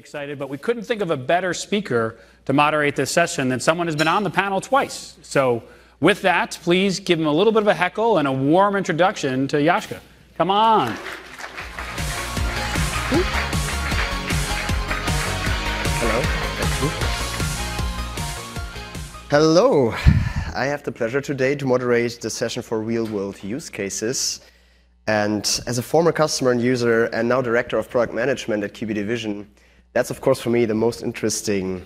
excited, but we couldn't think of a better speaker to moderate this session than someone who's been on the panel twice. So with that, please give him a little bit of a heckle and a warm introduction to Jaska. Come on. Hello. I have the pleasure today to moderate the session for real-world use cases. And as a former customer and user and now director of product management at QbDvision, that's of course for me the most interesting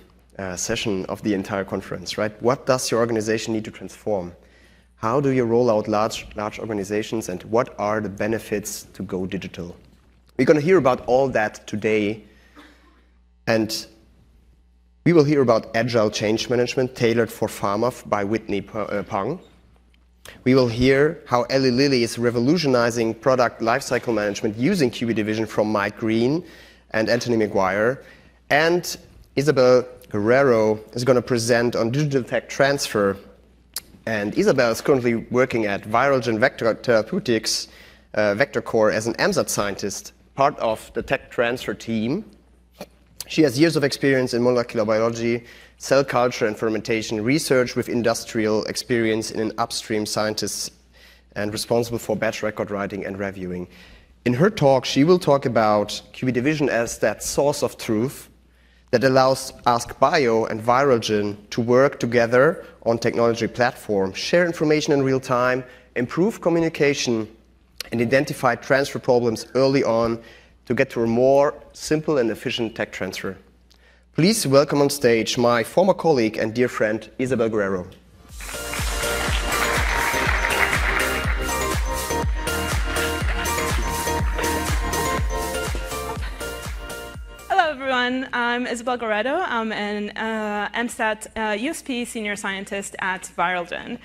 session of the entire conference, right? What does your organization need to transform? How do you roll out large organizations, and what are the benefits to go digital? We're going to hear about all that today, and we will hear about agile change management tailored for pharma by Whitney Pang. We will hear how Eli Lilly is revolutionizing product lifecycle management using QbDvision from Mike Green and Anthony McGuire. And Isabel Guerrero is going to present on digital tech transfer. And Isabel is currently working at Viralgen Vector Therapeutics, Vector Core, as an MSAT scientist, part of the tech transfer team. She has years of experience in molecular biology, cell culture and fermentation research with industrial experience in an upstream scientist and responsible for batch record writing and reviewing. In her talk, she will talk about QbDvision as that source of truth that allows AskBio and Viralgen to work together on technology platform, share information in real time, improve communication, and identify transfer problems early on to get to a more simple and efficient tech transfer. Please welcome on stage my former colleague and dear friend, Isabel Guerrero. Hello, everyone. I'm Isabel Guerrero. I'm an MSAT USP senior scientist at Viralgen.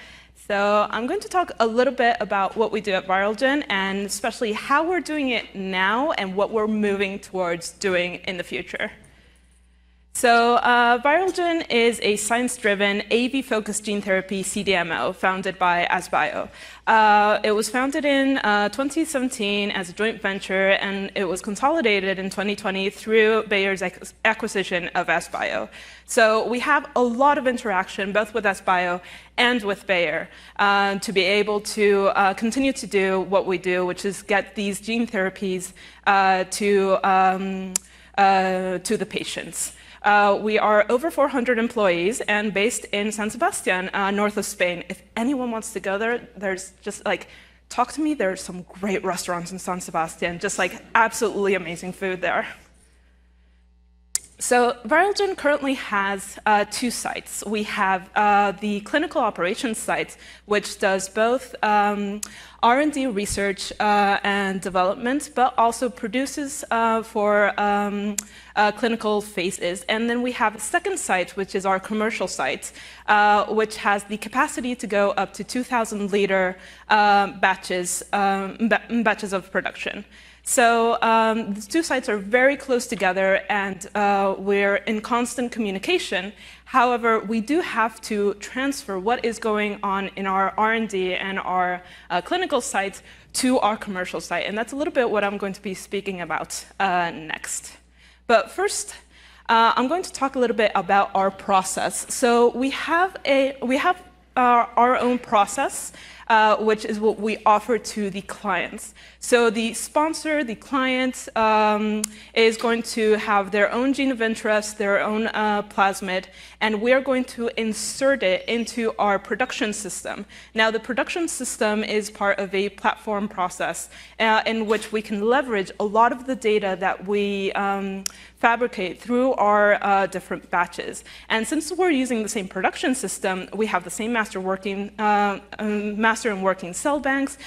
So I'm going to talk a little bit about what we do at Viralgen, and especially how we're doing it now and what we're moving towards doing in the future. So Viralgen is a science-driven, AAV-focused gene therapy CDMO founded by AskBio. It was founded in 2017 as a joint venture, and it was consolidated in 2020 through Bayer's acquisition of AskBio. So we have a lot of interaction both with AskBio and with Bayer to be able to continue to do what we do, which is get these gene therapies to the patients. We are over 400 employees and based in San Sebastian, north of Spain. If anyone wants to go there, there's just like, talk to me. There's some great restaurants in San Sebastian, just like absolutely amazing food there. So Viralgen currently has two sites. We have the clinical operations site, which does both R&D research and development, but also produces for clinical phases. And then we have a second site, which is our commercial site, which has the capacity to go up to 2,000-liter batches of production. So the two sites are very close together, and we're in constant communication. However, we do have to transfer what is going on in our R&D and our clinical sites to our commercial site, and that's a little bit what I'm going to be speaking about next. But first, I'm going to talk a little bit about our process. So we have our own process, which is what we offer to the clients. So the sponsor, the client, is going to have their own gene of interest, their own plasmid, and we're going to insert it into our production system. Now, the production system is part of a platform process in which we can leverage a lot of the data that we fabricate through our different batches. And since we're using the same production system, we have the same master and working cell banks.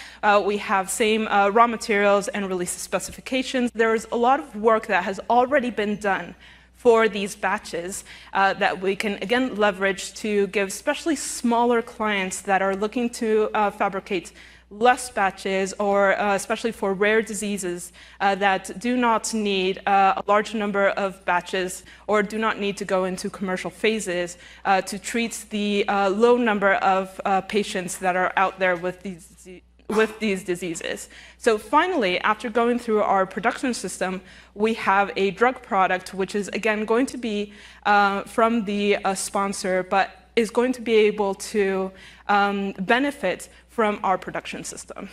We have same raw materials and release specifications. There's a lot of work that has already been done for these batches that we can, again, leverage to give especially smaller clients that are looking to fabricate less batches, or especially for rare diseases that do not need a large number of batches or do not need to go into commercial phases to treat the low number of patients that are out there with these with these diseases. So finally, after going through our production system, we have a drug product, which is again going to be from the sponsor, but is going to be able to benefit from our production system.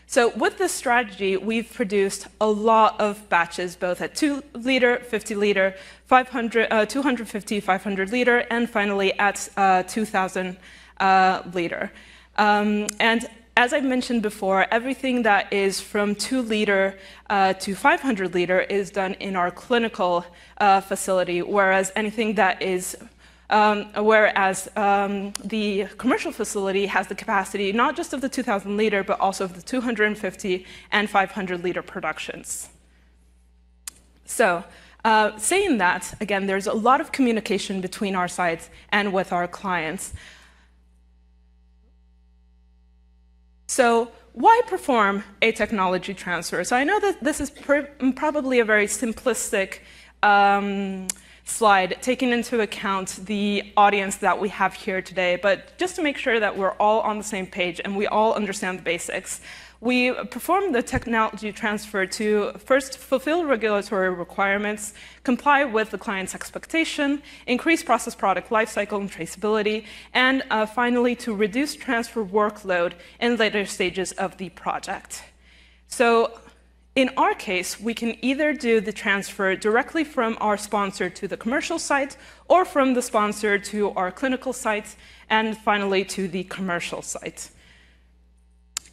So with this strategy, we've produced a lot of batches, both at 2 liter, 50 liter, 250, 500 liter, and finally at 2,000 liter. And as I mentioned before, everything that is from 2 liter to 500 liter is done in our clinical facility, whereas anything that is the commercial facility has the capacity not just of the 2,000 liter, but also of the 250 and 500 liter productions. So saying that, again, there's a lot of communication between our sites and with our clients. So why perform a technology transfer? So I know that this is probably a very simplistic slide, taking into account the audience that we have here today, but just to make sure that we're all on the same page and we all understand the basics, we perform the technology transfer to first fulfill regulatory requirements, comply with the client's expectation, increase process product lifecycle and traceability, and finally to reduce transfer workload in later stages of the project. So in our case, we can either do the transfer directly from our sponsor to the commercial site, or from the sponsor to our clinical sites, and finally to the commercial site.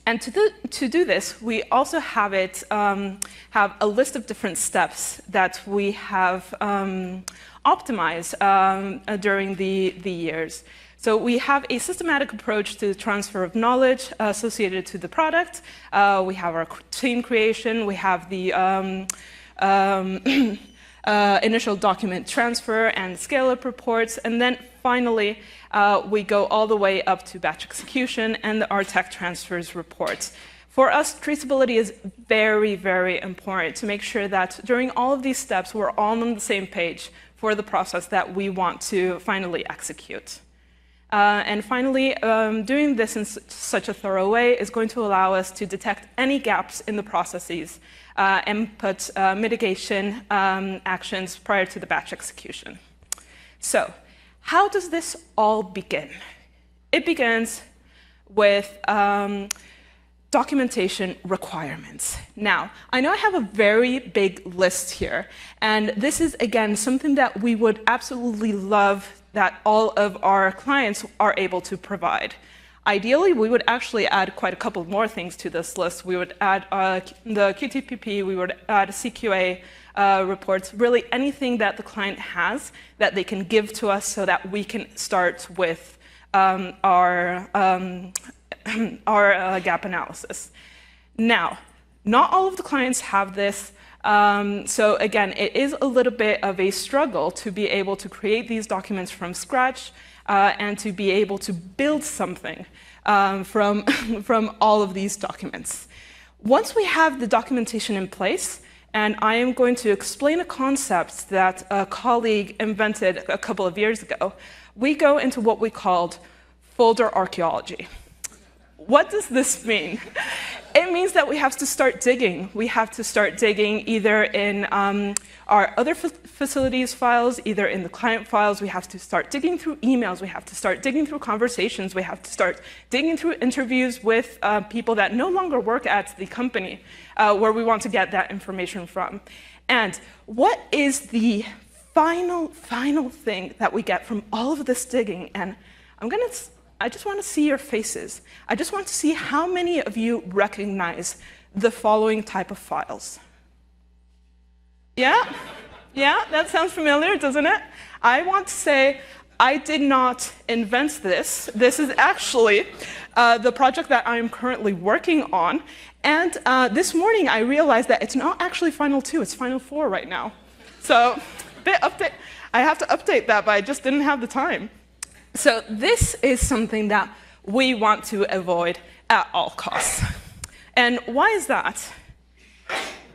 And to do this, we also have a list of different steps that we have optimized during the years. So we have a systematic approach to the transfer of knowledge associated to the product. We have our team creation. We have the initial document transfer and scale-up reports. And then finally, we go all the way up to batch execution and our tech transfers reports. For us, traceability is very, very important to make sure that during all of these steps, we're all on the same page for the process that we want to finally execute. And finally, doing this in such a thorough way is going to allow us to detect any gaps in the processes and put mitigation actions prior to the batch execution. So how does this all begin? It begins with documentation requirements. Now, I know I have a very big list here, and this is, again, something that we would absolutely love that all of our clients are able to provide. Ideally, we would actually add quite a couple more things to this list. We would add the QTPP, we would add CQA reports, really anything that the client has that they can give to us so that we can start with our gap analysis. Now, not all of the clients have this. So again, it is a little bit of a struggle to be able to create these documents from scratch and to be able to build something from all of these documents. Once we have the documentation in place, and I am going to explain a concept that a colleague invented a couple of years ago, we go into what we called folder archaeology. What does this mean? It means that we have to start digging. We have to start digging either in our other facilities files, either in the client files. We have to start digging through emails. We have to start digging through conversations. We have to start digging through interviews with people that no longer work at the company where we want to get that information from. And what is the final thing that we get from all of this digging? And I just want to see your faces. I just want to see how many of you recognize the following type of files. Yeah? Yeah, that sounds familiar, doesn't it? I want to say I did not invent this. This is actually the project that I am currently working on. And this morning I realized that it's not actually Final 2, it's Final 4 right now. So, I have to update that, but I just didn't have the time. So this is something that we want to avoid at all costs. And why is that?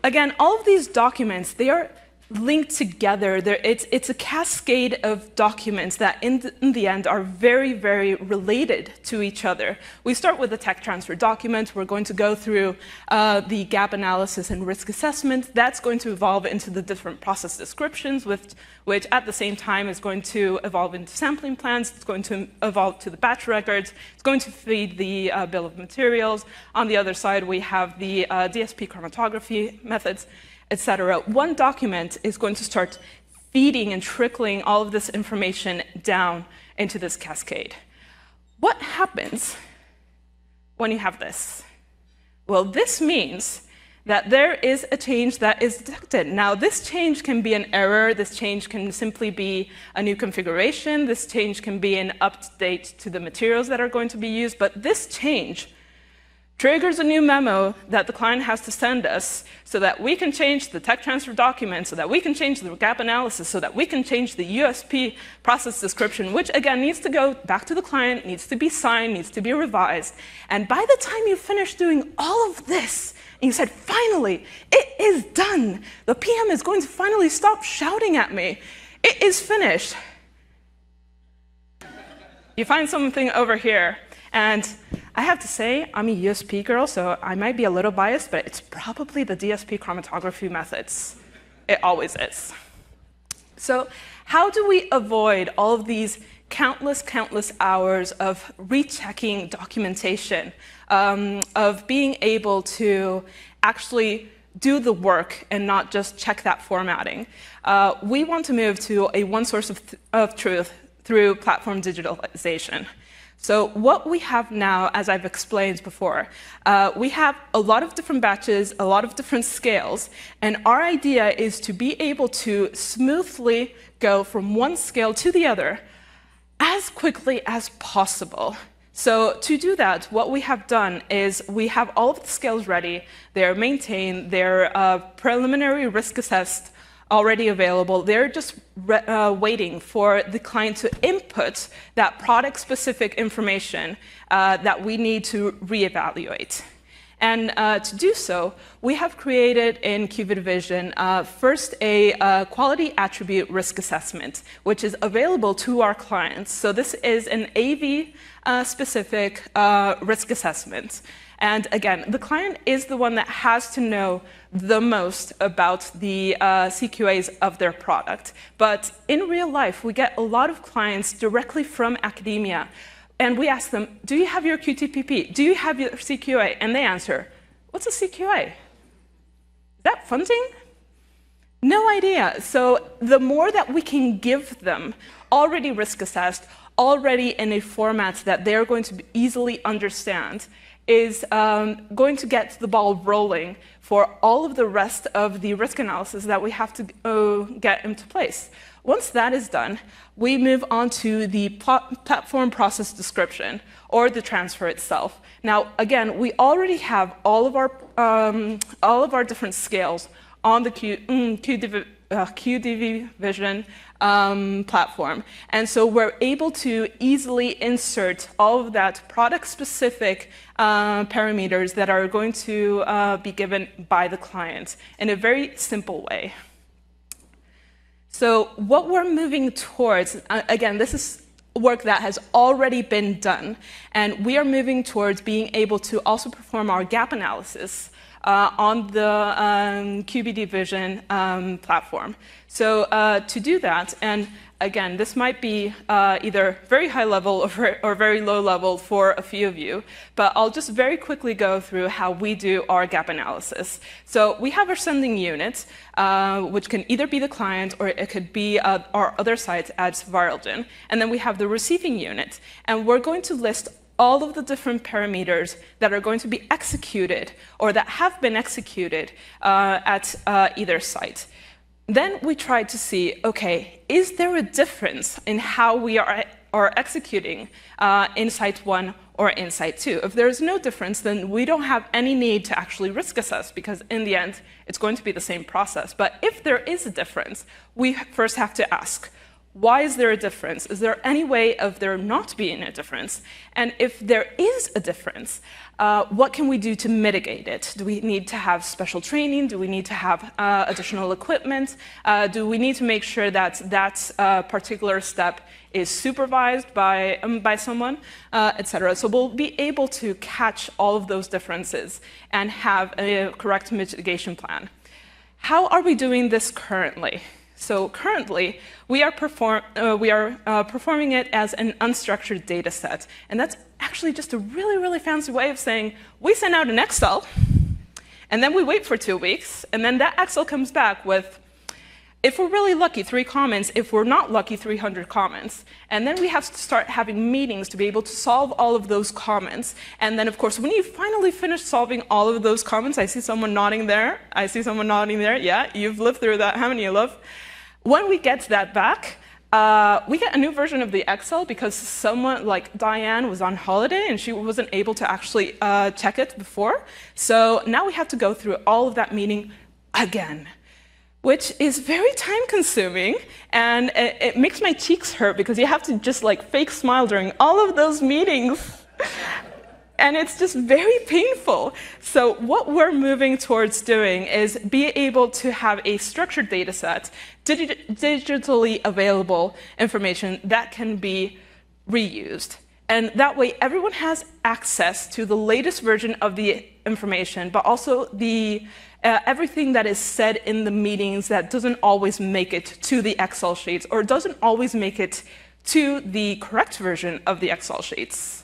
Again, all of these documents, they are linked together. It's a cascade of documents that in the end are very, very related to each other. We start with the tech transfer document. We're going to go through the gap analysis and risk assessment. That's going to evolve into the different process descriptions, which at the same time is going to evolve into sampling plans. It's going to evolve to the batch records. It's going to feed the bill of materials. On the other side, we have the DSP chromatography methods, etc. One document is going to start feeding and trickling all of this information down into this cascade. What happens when you have this? Well, this means that there is a change that is detected. Now, this change can be an error. This change can simply be a new configuration. This change can be an update to the materials that are going to be used. But this change triggers a new memo that the client has to send us so that we can change the tech transfer document, so that we can change the gap analysis, so that we can change the USP process description, which again needs to go back to the client, needs to be signed, needs to be revised. And by the time you finish doing all of this, and you said, finally, it is done. The PM is going to finally stop shouting at me. It is finished. You find something over here. And I have to say, I'm a USP girl, so I might be a little biased, but it's probably the DSP chromatography methods. It always is. So how do we avoid all of these countless hours of rechecking documentation, of being able to actually do the work and not just check that formatting? We want to move to a one source of truth through platform digitalization. So what we have now, as I've explained before, we have a lot of different batches, a lot of different scales, and our idea is to be able to smoothly go from one scale to the other as quickly as possible. So to do that, what we have done is we have all of the scales ready, they're maintained, they're preliminary risk assessed, already available. They're just waiting for the client to input that product-specific information that we need to reevaluate. And to do so, we have created in QbDvision first a quality attribute risk assessment, which is available to our clients. So this is an AV-specific risk assessment. And again, the client is the one that has to know the most about the CQAs of their product. But in real life, we get a lot of clients directly from academia. And we ask them, do you have your QTPP? Do you have your CQA? And they answer, what's a CQA? Is that funding? No idea. So the more that we can give them already risk assessed, already in a format that they're going to easily understand, is going to get the ball rolling for all of the rest of the risk analysis that we have to get into place. Once that is done, we move on to the platform process description, or the transfer itself. Now, again, we already have all of our different scales on the QbDvision platform. And so we're able to easily insert all of that product-specific parameters that are going to be given by the client in a very simple way. So what we're moving towards, again, this is work that has already been done, and we are moving towards being able to also perform our gap analysis on the QbDvision platform. So to do that, and again, this might be either very high level or very low level for a few of you, but I'll just very quickly go through how we do our gap analysis. So we have our sending unit, which can either be the client or it could be our other sites as Viralgen. And then we have the receiving unit, and we're going to list all of the different parameters that are going to be executed or that have been executed at either site. Then we try to see, okay, is there a difference in how we are executing in site 1 or in site 2? If there is no difference, then we don't have any need to actually risk assess, because in the end, it's going to be the same process. But if there is a difference, we first have to ask, Why is there a difference? Is there any way of there not being a difference? And if there is a difference, what can we do to mitigate it? Do we need to have special training? Do we need to have additional equipment? Do we need to make sure that that particular step is supervised by someone, etc. So we'll be able to catch all of those differences and have a correct mitigation plan. How are we doing this currently? So currently, we are performing it as an unstructured data set. And that's actually just a really, really fancy way of saying, we send out an Excel, and then we wait for 2 weeks, and then that Excel comes back with, if we're really lucky, 3 comments. If we're not lucky, 300 comments. And then we have to start having meetings to be able to solve all of those comments. And then, of course, when you finally finish solving all of those comments, I see someone nodding there. I see someone nodding there. Yeah, you've lived through that. How many of you love? When we get that back, we get a new version of the Excel because someone like Diane was on holiday and she wasn't able to actually check it before. So now we have to go through all of that meeting again, which is very time-consuming, and it makes my cheeks hurt because you have to just like fake smile during all of those meetings. And it's just very painful. So what we're moving towards doing is be able to have a structured data set, digitally available information that can be reused. And that way, everyone has access to the latest version of the information, but also the everything that is said in the meetings that doesn't always make it to the Excel sheets or doesn't always make it to the correct version of the Excel sheets.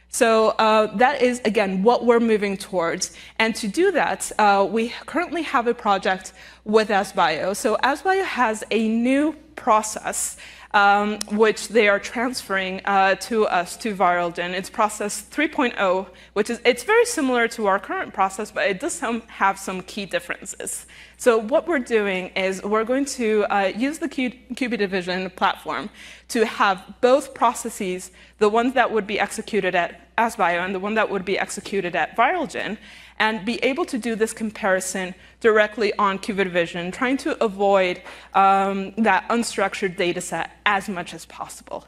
So that is, again, what we're moving towards. And to do that, we currently have a project with AskBio. So AskBio has a new process which they are transferring to us, to Viralgen. It's process 3.0, which is, it's very similar to our current process, but it does have some key differences. So what we're doing is we're going to use the QbDvision platform to have both processes, the ones that would be executed at AskBio and the one that would be executed at Viralgen, and be able to do this comparison directly on QbDvision, trying to avoid that unstructured data set as much as possible.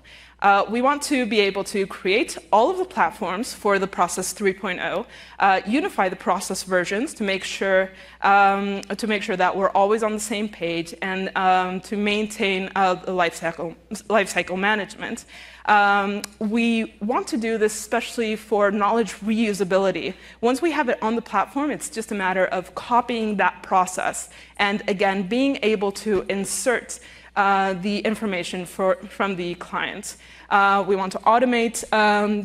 We want to be able to create all of the platforms for the process 3.0, unify the process versions to make sure that we're always on the same page, and to maintain the lifecycle management. We want to do this especially for knowledge reusability. Once we have it on the platform, it's just a matter of copying that process and, again, being able to insert the information from the client. We want to automate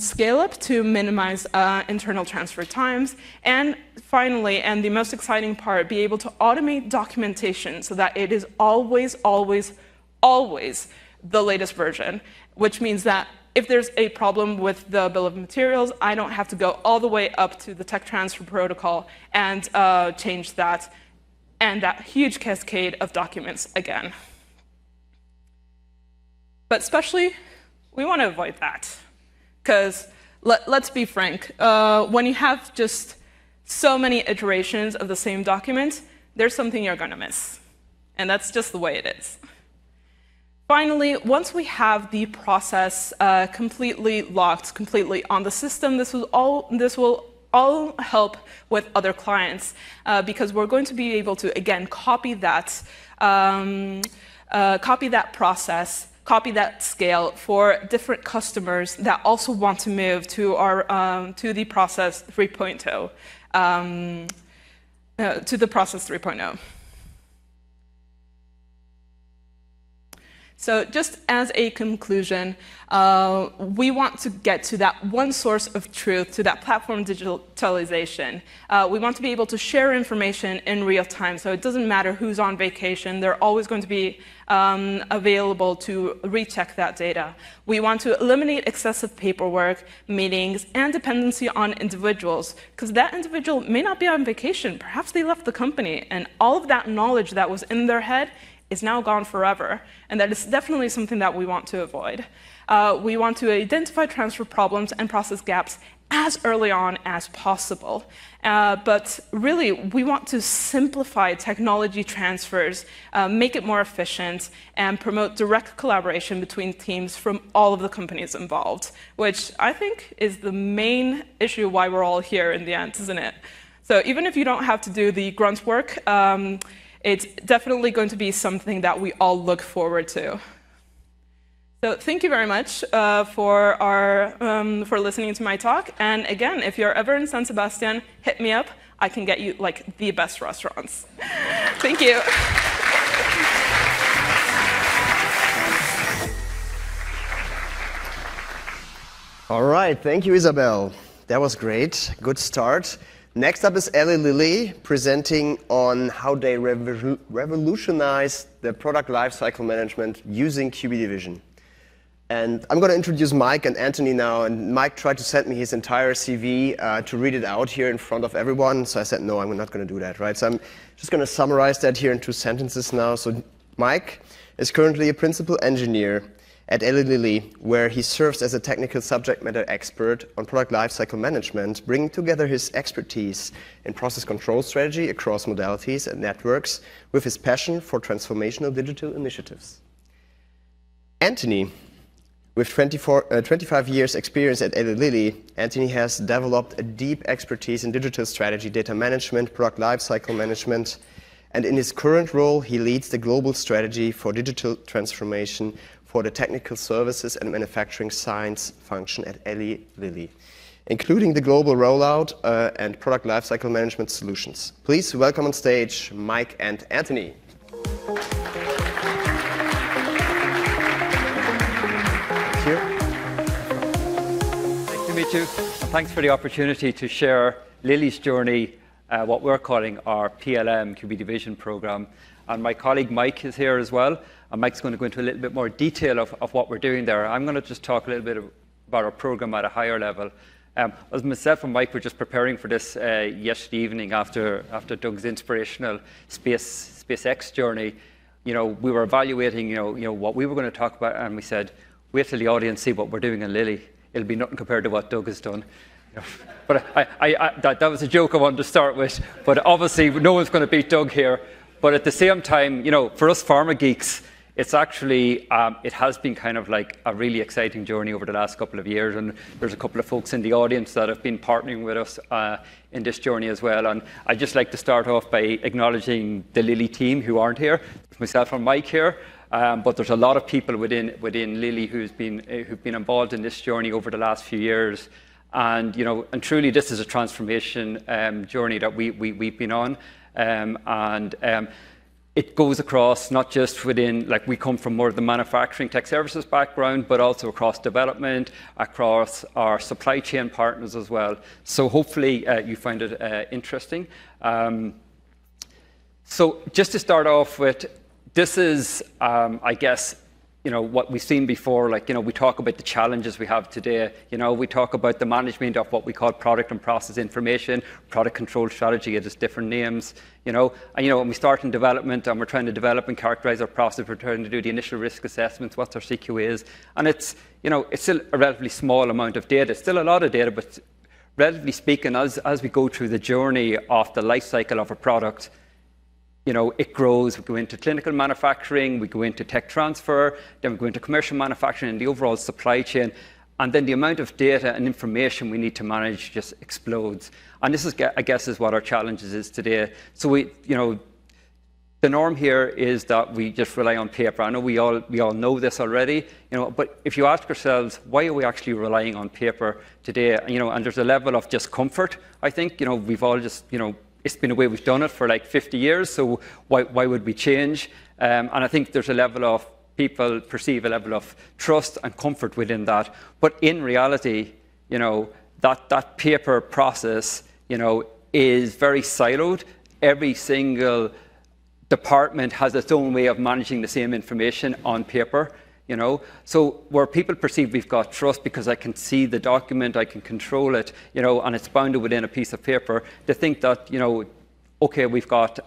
scale-up to minimize internal transfer times. And finally, and the most exciting part, be able to automate documentation so that it is always, always, always the latest version, which means that if there's a problem with the bill of materials, I don't have to go all the way up to the tech transfer protocol and change that and that huge cascade of documents again. But especially, we want to avoid that. Because let's be frank, when you have just so many iterations of the same document, there's something you're going to miss. And that's just the way it is. Finally, once we have the process completely locked, completely on the system, this will all help with other clients because we're going to be able to, again, copy that process, copy that scale for different customers that also want to move to our to the process 3.0, to the process 3.0. So just as a conclusion, we want to get to that one source of truth, to that platform digitalization. We want to be able to share information in real time, so it doesn't matter who's on vacation. They're always going to be available to recheck that data. We want to eliminate excessive paperwork, meetings, and dependency on individuals, because that individual may not be on vacation. Perhaps they left the company, and all of that knowledge that was in their head is now gone forever, and that is definitely something that we want to avoid. We want to identify transfer problems and process gaps as early on as possible. But really, we want to simplify technology transfers, make it more efficient, and promote direct collaboration between teams from all of the companies involved, which I think is the main issue why we're all here in the end, isn't it? So even if you don't have to do the grunt work, it's definitely going to be something that we all look forward to. So thank you very much for listening to my talk. And again, if you're ever in San Sebastian, hit me up. I can get you like the best restaurants. Thank you. All right, thank you, Isabel. That was great. Good start. Next up is Eli Lilly presenting on how they revolutionize the product lifecycle management using QbDvision. And I'm going to introduce Mike and Anthony now. And Mike tried to send me his entire CV to read it out here in front of everyone. So I said, no, I'm not going to do that, right? So I'm just going to summarize that here in 2 sentences now. So Mike is currently a principal engineer at Eli Lilly, where he serves as a technical subject matter expert on product lifecycle management, bringing together his expertise in process control strategy across modalities and networks with his passion for transformational digital initiatives. Anthony, with 25 years experience at Eli Lilly, Anthony has developed a deep expertise in digital strategy, data management, product lifecycle management, and in his current role, he leads the global strategy for digital transformation for the technical services and manufacturing science function at Eli Lilly, including the global rollout and product lifecycle management solutions. Please welcome on stage Mike and Anthony. Nice to meet you. Thanks for the opportunity to share Lilly's journey, what we're calling our PLM QbDvision program. And my colleague Mike is here as well. And Mike's going to go into a little bit more detail of what we're doing there. I'm going to just talk a little bit about our program at a higher level. As myself and Mike were just preparing for this yesterday evening after Doug's inspirational SpaceX journey, we were evaluating, what we were going to talk about, and we said, wait till the audience see what we're doing in Lilly. It'll be nothing compared to what Doug has done. But that was a joke I wanted to start with. But obviously, no one's going to beat Doug here. But at the same time, for us pharma geeks, it's actually, it has been kind of like a really exciting journey over the last couple of years. And there's a couple of folks in the audience that have been partnering with us in this journey as well. And I'd just like to start off by acknowledging the Lilly team who aren't here. It's myself and Mike here. But there's a lot of people within Lilly who've been involved in this journey over the last few years. And, and truly this is a transformation journey that we've been on. It goes across not just within, like we come from more of the manufacturing tech services background, but also across development, across our supply chain partners as well. So hopefully you find it interesting. So just to start off with, this is, I guess, what we've seen before, we talk about the challenges we have today. We talk about the management of what we call product and process information, product control strategy, it has different names, and when we start in development and we're trying to develop and characterize our process, we're trying to do the initial risk assessments, what's our CQAs, and it's still a relatively small amount of data. It's still a lot of data, but relatively speaking, as we go through the journey of the life cycle of a product, it grows. We go into clinical manufacturing, we go into tech transfer, then we go into commercial manufacturing and the overall supply chain. And then the amount of data and information we need to manage just explodes. And this is, I guess, is what our challenges is today. So the norm here is that we just rely on paper. I know we all know this already, but if you ask yourselves, why are we actually relying on paper today? And there's a level of just comfort, I think. We've all just, it's been a way we've done it for like 50 years, so why would we change? And I think there's a level of, people perceive a level of trust and comfort within that. But in reality, that paper process, is very siloed. Every single department has its own way of managing the same information on paper. So where people perceive we've got trust because I can see the document, I can control it, and it's bounded within a piece of paper, they think that, okay, we've got,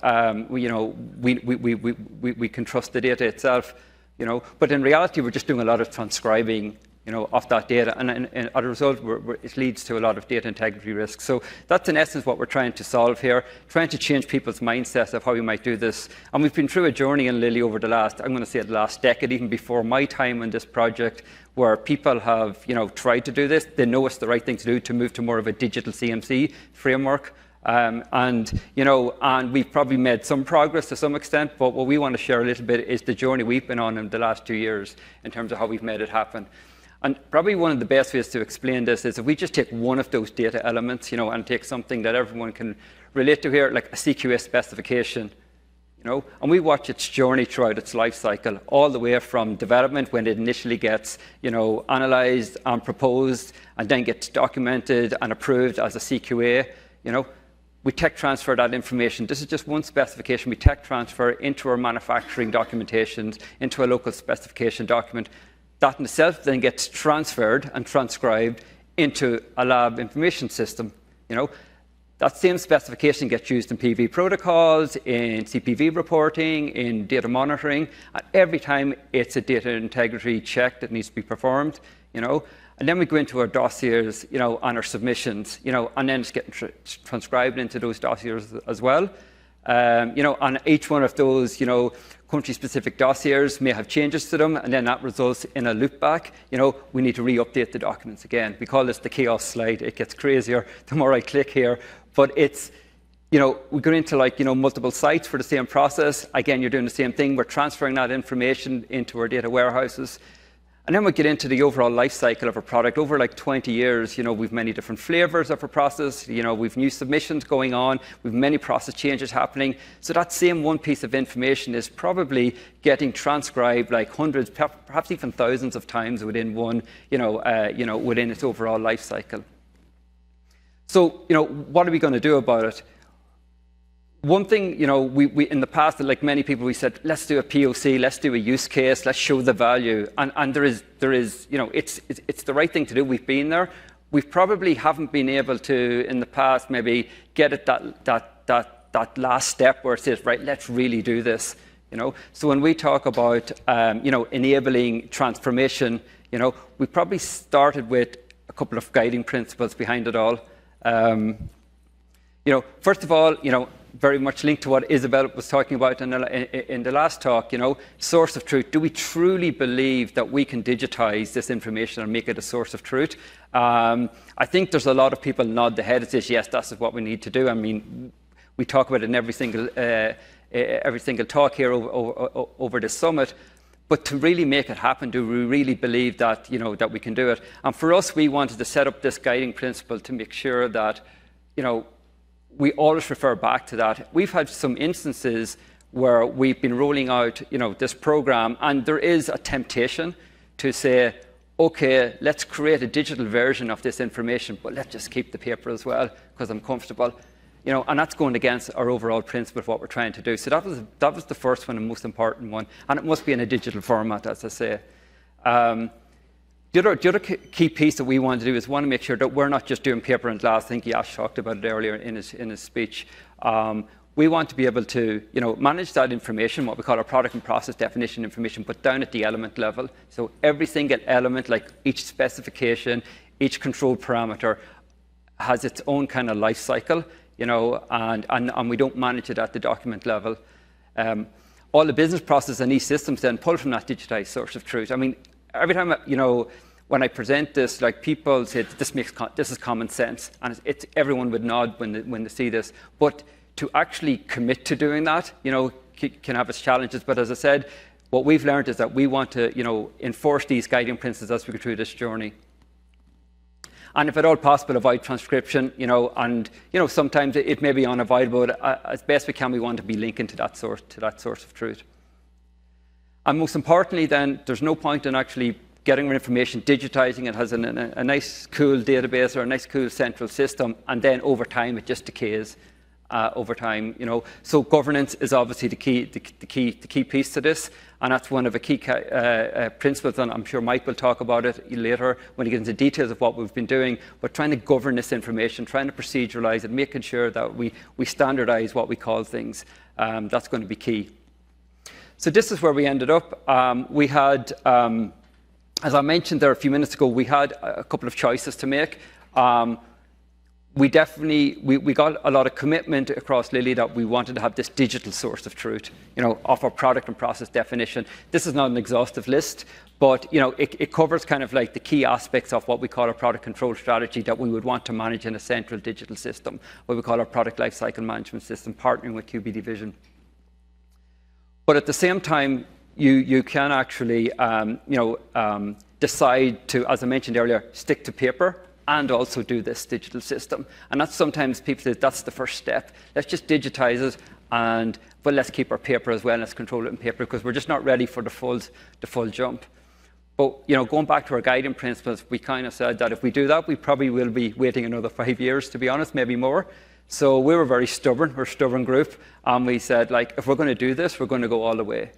you know, we can trust the data itself, you know, but in reality, we're just doing a lot of transcribing, you know, of that data, and as a result, it leads to a lot of data integrity risks. So that's in essence what we're trying to solve here, trying to change people's mindsets of how we might do this. And we've been through a journey in Lilly over the last, I'm going to say the last decade, even before my time on this project, where people have, you know, tried to do this. They know it's the right thing to do to move to more of a digital CMC framework. And, you know, and we've probably made some progress to some extent, but what we want to share a little bit is the journey we've been on in the last 2 years in terms of how we've made it happen. And probably one of the best ways to explain this is if we just take one of those data elements, you know, and take something that everyone can relate to here, like a CQA specification, you know, and we watch its journey throughout its life cycle, all the way from development when it initially gets, you know, analyzed and proposed, and then gets documented and approved as a CQA, you know. We tech transfer that information. This is just one specification. We tech transfer into our manufacturing documentations, into a local specification document. That in itself then gets transferred and transcribed into a lab information system. You know, that same specification gets used in PV protocols, in CPV reporting, in data monitoring, and every time it's a data integrity check that needs to be performed. You know, and then we go into our dossiers, you know, and our submissions, you know, and then it's getting transcribed into those dossiers as well. You know, and each one of those, you know, country-specific dossiers may have changes to them, and then that results in a loopback. You know, we need to re-update the documents again. We call this the chaos slide. It gets crazier the more I click here, but it's, you know, we go into like, you know, multiple sites for the same process. Again, you're doing the same thing. We're transferring that information into our data warehouses. And then we get into the overall life cycle of a product. Over like 20 years, you know, we've many different flavors of our process. You know, we've new submissions going on. We've many process changes happening. So that same one piece of information is probably getting transcribed like hundreds, perhaps even thousands of times within one, you know, within its overall life cycle. So, you know, what are we going to do about it? One thing, you know, we in the past, like many people, we said, let's do a POC, let's do a use case, let's show the value. And there is, you know, it's the right thing to do. We've been there. We probably haven't been able to, in the past, maybe get at that last step where it says, right, let's really do this. You know, so when we talk about, you know, enabling transformation, you know, we probably started with a couple of guiding principles behind it all. You know, first of all, you know, very much linked to what Isabel was talking about in the last talk, you know, source of truth. Do we truly believe that we can digitize this information and make it a source of truth? I think there's a lot of people nod their head and say, yes, that's what we need to do. I mean, we talk about it in every single talk here over this summit. But to really make it happen, do we really believe that, you know, that we can do it? And for us, we wanted to set up this guiding principle to make sure that, you know, we always refer back to that. We've had some instances where we've been rolling out, you know, this program, and there is a temptation to say, okay, let's create a digital version of this information, but let's just keep the paper as well because I'm comfortable, you know, and that's going against our overall principle of what we're trying to do. So that was the first one and most important one, and it must be in a digital format, as I say. The other key piece that we want to do is want to make sure that we're not just doing paper and glass. I think Yash talked about it earlier in his speech. We want to be able to, you know, manage that information, what we call our product and process definition information, but down at the element level. So every single element, like each specification, each control parameter, has its own kind of life cycle, you know, and we don't manage it at the document level. All the business process and these systems then pull from that digitized source of truth. I mean, every time, you know, when I present this, like people say, this is common sense, and everyone would nod when they see this. But to actually commit to doing that, you know, can have its challenges. But as I said, what we've learned is that we want to, you know, enforce these guiding principles as we go through this journey. And if at all possible, avoid transcription, you know, and, you know, sometimes it may be unavoidable, but as best we can, we want to be linking to that source of truth. And most importantly, then, there's no point in actually getting our information, digitizing it, has a nice, cool database or a nice, cool central system, and then over time it just decays over time. You know, so governance is obviously the key piece to this. And that's one of the key principles, and I'm sure Mike will talk about it later when he gets into details of what we've been doing, but trying to govern this information, trying to proceduralize it, making sure that we standardize what we call things. That's going to be key. So this is where we ended up. We had, as I mentioned there a few minutes ago, we had a couple of choices to make. We got a lot of commitment across Lilly that we wanted to have this digital source of truth, of our product and process definition. This is not an exhaustive list, but it covers kind of like the key aspects of what we call our product control strategy that we would want to manage in a central digital system, what we call our product lifecycle management system, partnering with QbDvision. But at the same time, you can actually, decide to, as I mentioned earlier, stick to paper and also do this digital system. And that's sometimes people say that's the first step. Let's just digitize it, but let's keep our paper as well. Let's control it in paper because we're just not ready for the full jump. But going back to our guiding principles, we kind of said that if we do that, we probably will be waiting another 5 years, to be honest, maybe more. So we were very stubborn. We're a stubborn group, and we said, if we're going to do this, we're going to go all the way.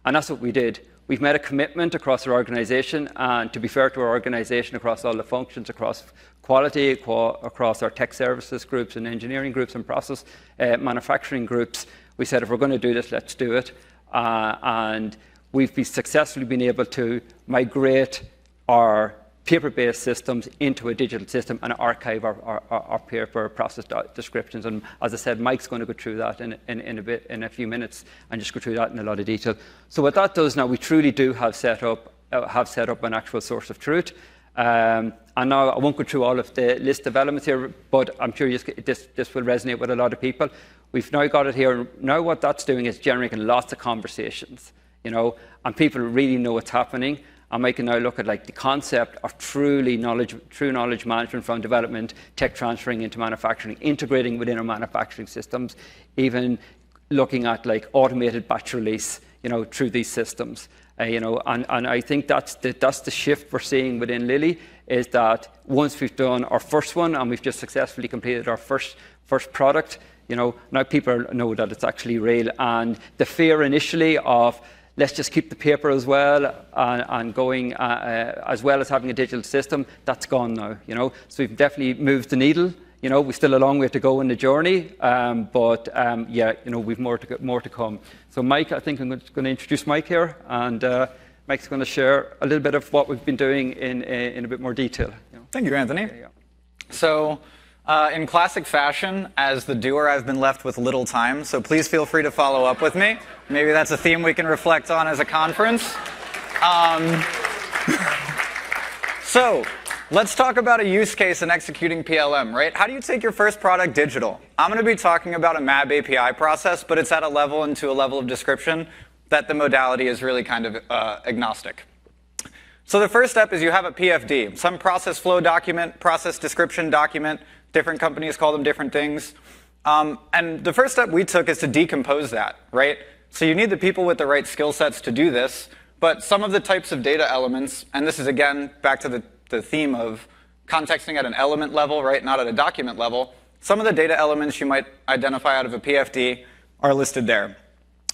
And that's what we did. We've made a commitment across our organization, and to be fair to our organization, across all the functions, across quality, across our tech services groups and engineering groups and process manufacturing groups, we said, if we're going to do this, let's do it. And we've successfully been able to migrate our paper-based systems into a digital system and archive our paper process descriptions. And as I said, Mike's going to go through that in a few minutes and just go through that in a lot of detail. So what that does now, we truly do have set up an actual source of truth. And now I won't go through all of the list of elements here, but I'm sure this will resonate with a lot of people. We've now got it here. Now what that's doing is generating lots of conversations, and people really know what's happening. And we can now look at the concept of true knowledge management from development, tech transferring into manufacturing, integrating within our manufacturing systems, even looking at automated batch release, through these systems. And I think that's the shift we're seeing within Lilly, is that once we've done our first one and we've just successfully completed our first product, now people know that it's actually real. And the fear initially of let's just keep the paper as well and going, as well as having a digital system, that's gone now. So we've definitely moved the needle. We're still a long way to go in the journey, but we've more to come. So Mike, I think I'm going to introduce Mike here, and Mike's going to share a little bit of what we've been doing in a bit more detail. Thank you, Anthony. So in classic fashion, as the doer, I've been left with little time, so please feel free to follow up with me. Maybe that's a theme we can reflect on as a conference. So let's talk about a use case in executing PLM, right? How do you take your first product digital? I'm going to be talking about a MAB API process, but it's at a level and to a level of description that the modality is really kind of agnostic. So the first step is you have a PFD, some process flow document, process description document. Different companies call them different things. And the first step we took is to decompose that, right? So you need the people with the right skill sets to do this, but some of the types of data elements, and this is again back to the theme of contexting at an element level, right, not at a document level, some of the data elements you might identify out of a PFD are listed there,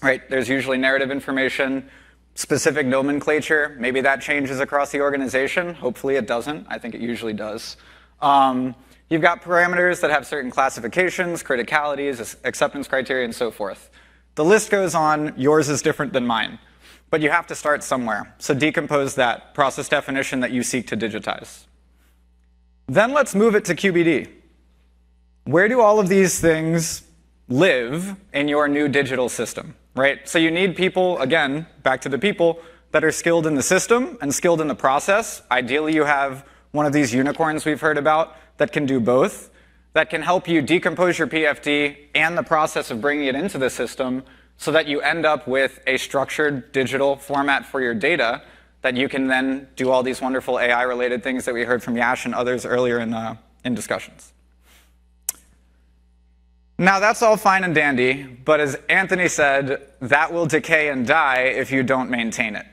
right? There's usually narrative information, specific nomenclature, maybe that changes across the organization. Hopefully it doesn't. I think it usually does. You've got parameters that have certain classifications, criticalities, acceptance criteria, and so forth. The list goes on. Yours is different than mine. But you have to start somewhere. So decompose that process definition that you seek to digitize. Then let's move it to QBD. Where do all of these things live in your new digital system, right? So you need people, again, back to the people, that are skilled in the system and skilled in the process. Ideally, you have one of these unicorns we've heard about that can do both, that can help you decompose your PFD and the process of bringing it into the system so that you end up with a structured digital format for your data that you can then do all these wonderful AI-related things that we heard from Yash and others earlier in discussions. Now, that's all fine and dandy, but as Anthony said, that will decay and die if you don't maintain it.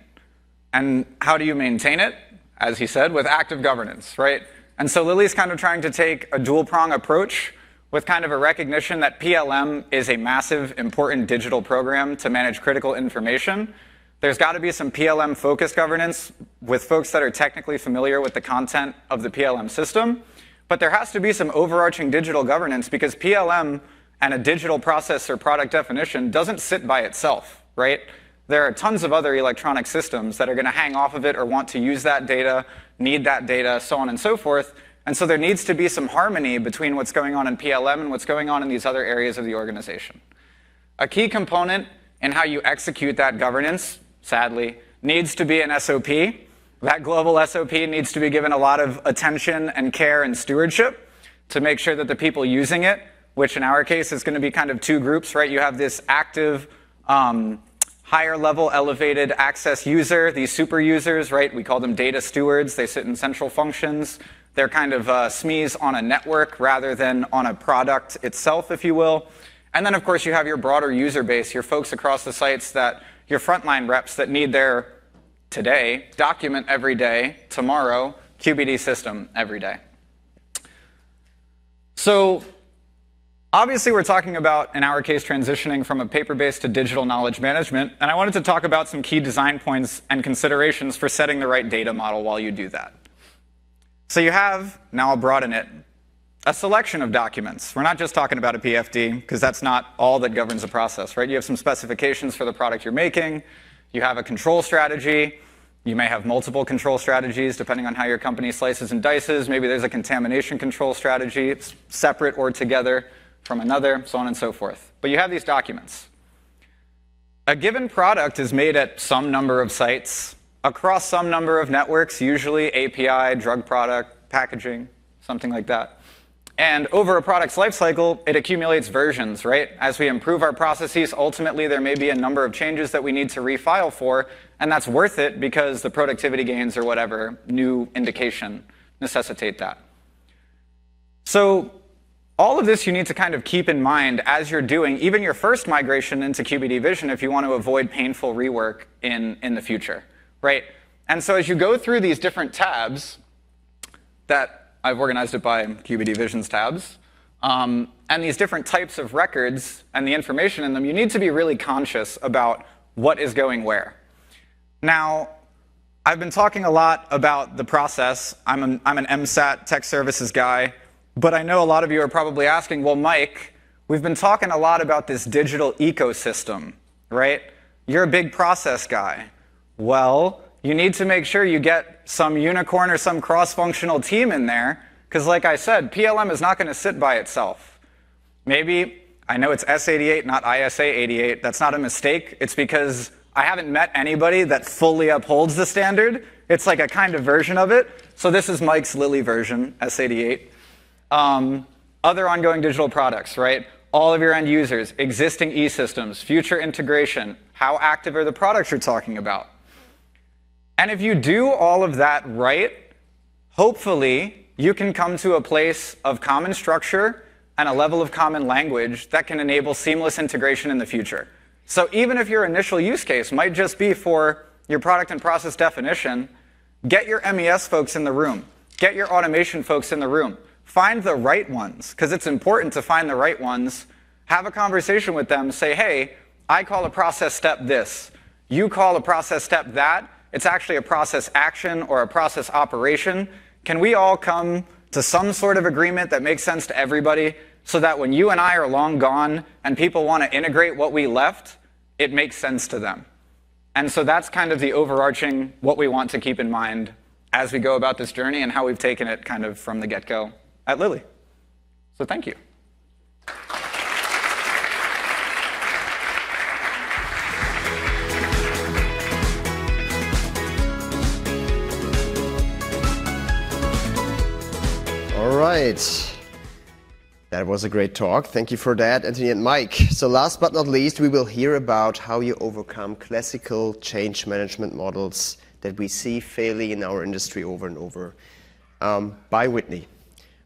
And how do you maintain it? As he said, with active governance, right? And so Lilly's kind of trying to take a dual-prong approach with kind of a recognition that PLM is a massive, important digital program to manage critical information. There's got to be some PLM-focused governance with folks that are technically familiar with the content of the PLM system. But there has to be some overarching digital governance because PLM and a digital process or product definition doesn't sit by itself, right? There are tons of other electronic systems that are going to hang off of it or want to use that data, need that data, so on and so forth. And so there needs to be some harmony between what's going on in PLM and what's going on in these other areas of the organization. A key component in how you execute that governance, sadly, needs to be an SOP. That global SOP needs to be given a lot of attention and care and stewardship to make sure that the people using it, which in our case is going to be kind of two groups, right? You have this active, higher level, elevated access user, these super users, right? We call them data stewards. They sit in central functions. They're kind of SMEs on a network rather than on a product itself, if you will. And then, of course, you have your broader user base, your folks across the sites that, your frontline reps that need their today document every day, tomorrow QBD system every day. So obviously we're talking about, in our case, transitioning from a paper-based to digital knowledge management. And I wanted to talk about some key design points and considerations for setting the right data model while you do that. So you have, now I'll broaden it, a selection of documents. We're not just talking about a PFD, because that's not all that governs the process, right? You have some specifications for the product you're making. You have a control strategy. You may have multiple control strategies, depending on how your company slices and dices. Maybe there's a contamination control strategy, it's separate or together from another, so on and so forth. But you have these documents. A given product is made at some number of sites, across some number of networks, usually API, drug product, packaging, something like that. And over a product's life cycle, it accumulates versions, right? As we improve our processes, ultimately there may be a number of changes that we need to refile for, and that's worth it because the productivity gains or whatever new indication necessitate that. So all of this you need to kind of keep in mind as you're doing even your first migration into QbDvision if you want to avoid painful rework in the future, right? And so as you go through these different tabs that I've organized it by QbDvision's tabs. And these different types of records and the information in them, you need to be really conscious about what is going where. Now, I've been talking a lot about the process. I'm an MSAT tech services guy, but I know a lot of you are probably asking, well, Mike, we've been talking a lot about this digital ecosystem, right? You're a big process guy. Well, you need to make sure you get some unicorn or some cross-functional team in there, because like I said, PLM is not going to sit by itself. Maybe, I know it's S88, not ISA 88. That's not a mistake. It's because I haven't met anybody that fully upholds the standard. It's like a kind of version of it. So this is Mike's Lilly version, S88. Other ongoing digital products, right? All of your end users, existing e-systems, future integration, how active are the products you're talking about? And if you do all of that right, hopefully you can come to a place of common structure and a level of common language that can enable seamless integration in the future. So even if your initial use case might just be for your product and process definition, get your MES folks in the room. Get your automation folks in the room. Find the right ones, because it's important to find the right ones. Have a conversation with them. Say, hey, I call a process step this. You call a process step that. It's actually a process action or a process operation. Can we all come to some sort of agreement that makes sense to everybody so that when you and I are long gone and people want to integrate what we left, it makes sense to them? And so that's kind of the overarching what we want to keep in mind as we go about this journey and how we've taken it kind of from the get-go at Lilly. So thank you. All right. That was a great talk. Thank you for that, Anthony and Mike. So last but not least, we will hear about how you overcome classical change management models that we see failing in our industry over and over by Whitney.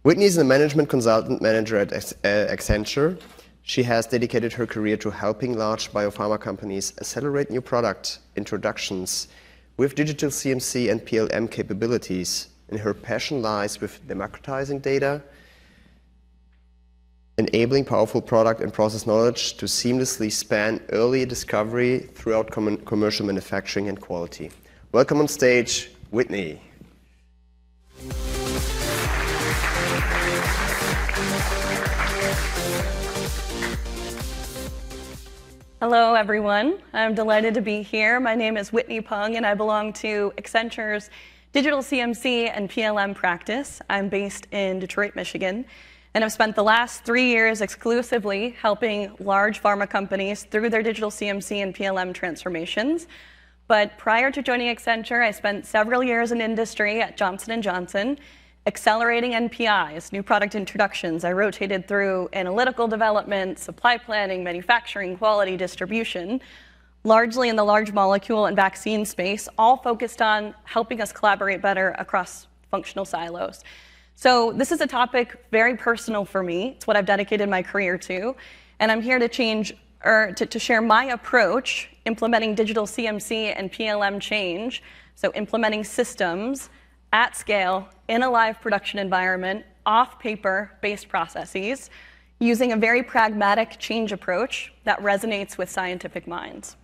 Whitney is a management consultant manager at Accenture. She has dedicated her career to helping large biopharma companies accelerate new product introductions with digital CMC and PLM capabilities. And her passion lies with democratizing data, enabling powerful product and process knowledge to seamlessly span early discovery throughout commercial manufacturing and quality. Welcome on stage, Whitney. Hello, everyone. I'm delighted to be here. My name is Whitney Pung, and I belong to Accenture's Digital CMC and PLM practice. I'm based in Detroit, Michigan, and I've spent the last 3 years exclusively helping large pharma companies through their digital CMC and PLM transformations. But prior to joining Accenture, I spent several years in industry at Johnson & Johnson, accelerating NPIs, new product introductions. I rotated through analytical development, supply planning, manufacturing, quality, distribution, largely in the large molecule and vaccine space, all focused on helping us collaborate better across functional silos. So this is a topic very personal for me. It's what I've dedicated my career to, and I'm here to share my approach implementing digital CMC and PLM change, so implementing systems at scale in a live production environment, off paper-based processes, using a very pragmatic change approach that resonates with scientific minds.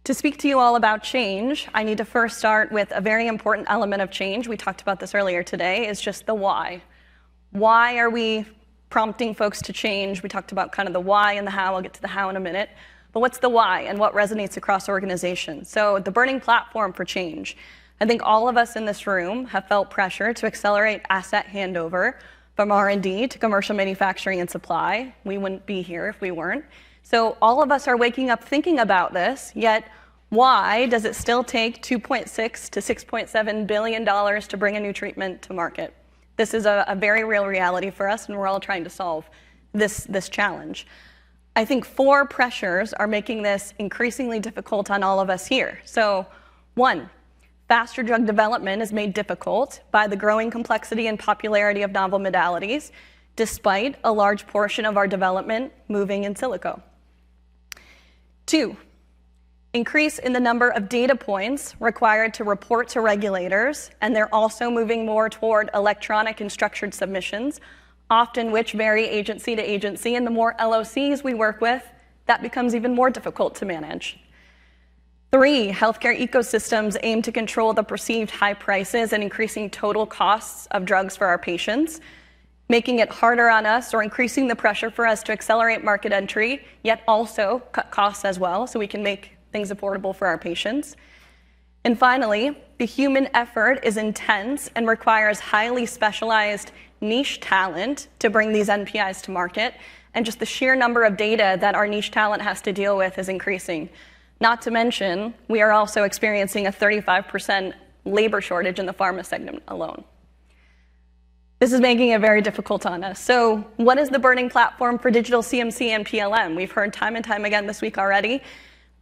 To speak to you all about change, I need to first start with a very important element of change. We talked about this earlier today, is just the why. Why are we prompting folks to change? We talked about kind of the why and the how. I'll get to the how in a minute. But what's the why and what resonates across organizations? So the burning platform for change. I think all of us in this room have felt pressure to accelerate asset handover from R&D to commercial manufacturing and supply. We wouldn't be here if we weren't. So all of us are waking up thinking about this, yet why does it still take $2.6 to $6.7 billion to bring a new treatment to market? This is a very real reality for us, and we're all trying to solve this challenge. I think 4 pressures are making this increasingly difficult on all of us here. So 1, faster drug development is made difficult by the growing complexity and popularity of novel modalities, despite a large portion of our development moving in silico. 2, increase in the number of data points required to report to regulators, and they're also moving more toward electronic and structured submissions, often which vary agency to agency, and the more LOCs we work with, that becomes even more difficult to manage. 3, healthcare ecosystems aim to control the perceived high prices and increasing total costs of drugs for our patients, making it harder on us or increasing the pressure for us to accelerate market entry, yet also cut costs as well so we can make things affordable for our patients. And finally, the human effort is intense and requires highly specialized niche talent to bring these NPIs to market, and just the sheer number of data that our niche talent has to deal with is increasing. Not to mention, we are also experiencing a 35% labor shortage in the pharma segment alone. This is making it very difficult on us. So what is the burning platform for digital CMC and PLM? We've heard time and time again this week already.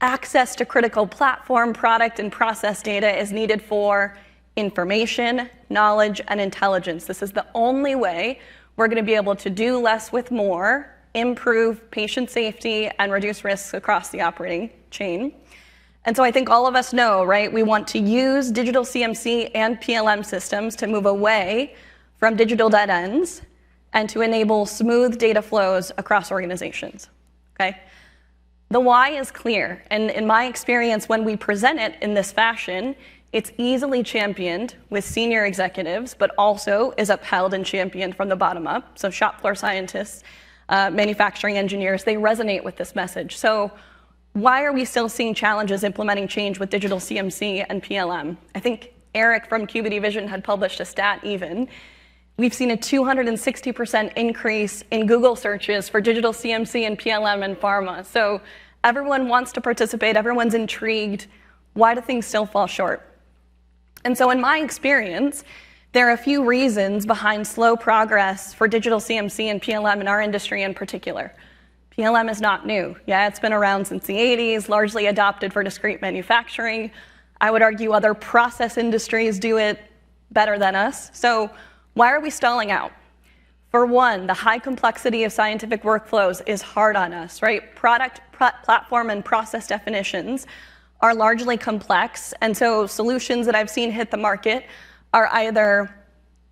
Access to critical platform, product, and process data is needed for information, knowledge, and intelligence. This is the only way we're going to be able to do less with more, improve patient safety, and reduce risks across the operating chain. And so I think all of us know, right, we want to use digital CMC and PLM systems to move away from digital dead ends and to enable smooth data flows across organizations, okay? The why is clear, and in my experience, when we present it in this fashion, it's easily championed with senior executives, but also is upheld and championed from the bottom up. So shop floor scientists, manufacturing engineers, they resonate with this message. So why are we still seeing challenges implementing change with digital CMC and PLM? I think Eric from QbDvision had published a stat even. We've seen a 260% increase in Google searches for digital CMC and PLM in pharma. So everyone wants to participate, everyone's intrigued. Why do things still fall short? And so in my experience, there are a few reasons behind slow progress for digital CMC and PLM in our industry in particular. PLM is not new. Yeah, it's been around since the 80s, largely adopted for discrete manufacturing. I would argue other process industries do it better than us. So why are we stalling out? For one, the high complexity of scientific workflows is hard on us, right? Product, platform, and process definitions are largely complex, and so solutions that I've seen hit the market are either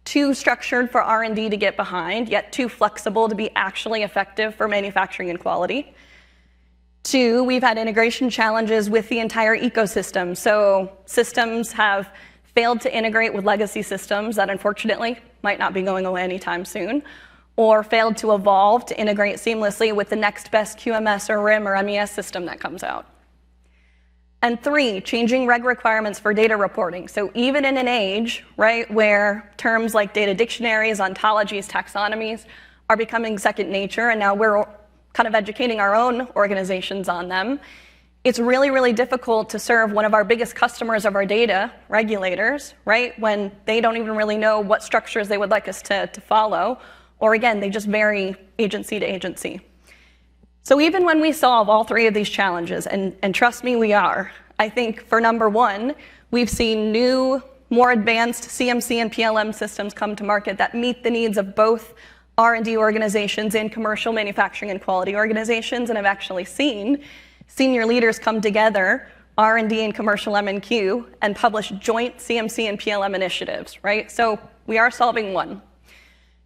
too structured for R&D to get behind, yet too flexible to be actually effective for manufacturing and quality. 2, we've had integration challenges with the entire ecosystem. So systems have failed to integrate with legacy systems that unfortunately might not be going away anytime soon, or failed to evolve to integrate seamlessly with the next best QMS or RIM or MES system that comes out. And 3, changing reg requirements for data reporting. So even in an age, right, where terms like data dictionaries, ontologies, taxonomies are becoming second nature, and now we're kind of educating our own organizations on them, it's really, really difficult to serve one of our biggest customers of our data, regulators, right, when they don't even really know what structures they would like us to follow, or again, they just vary agency to agency. So even when we solve all 3 of these challenges, and trust me, we are, I think for number 1, we've seen new, more advanced CMC and PLM systems come to market that meet the needs of both R&D organizations and commercial manufacturing and quality organizations, and I've actually seen senior leaders come together, R&D and commercial M&Q, and publish joint CMC and PLM initiatives, right? So we are solving 1.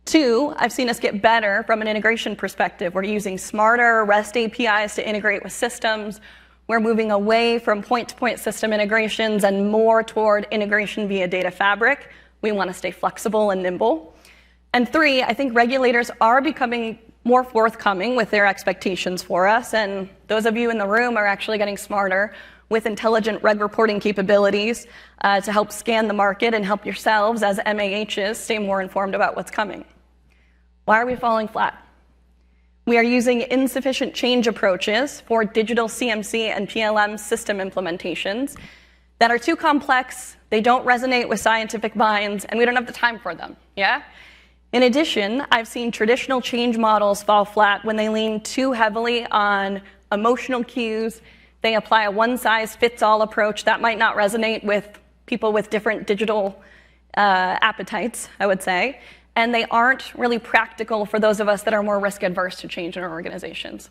2, I've seen us get better from an integration perspective. We're using smarter REST APIs to integrate with systems. We're moving away from point-to-point system integrations and more toward integration via data fabric. We want to stay flexible and nimble. And 3, I think regulators are becoming more forthcoming with their expectations for us, and those of you in the room are actually getting smarter with intelligent reg reporting capabilities to help scan the market and help yourselves as MAHs stay more informed about what's coming. Why are we falling flat? We are using insufficient change approaches for digital CMC and PLM system implementations that are too complex, they don't resonate with scientific minds, and we don't have the time for them, yeah? In addition, I've seen traditional change models fall flat when they lean too heavily on emotional cues. They apply a one-size-fits-all approach that might not resonate with people with different digital appetites, I would say, and they aren't really practical for those of us that are more risk-averse to change in our organizations.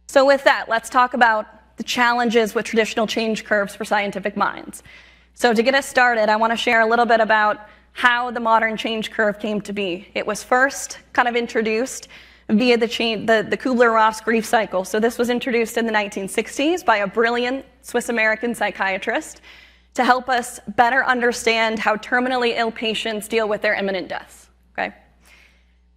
So with that, let's talk about the challenges with traditional change curves for scientific minds. So to get us started, I want to share a little bit about how the modern change curve came to be. It was first kind of introduced via the Kubler-Ross grief cycle. So this was introduced in the 1960s by a brilliant Swiss-American psychiatrist to help us better understand how terminally ill patients deal with their imminent deaths, okay?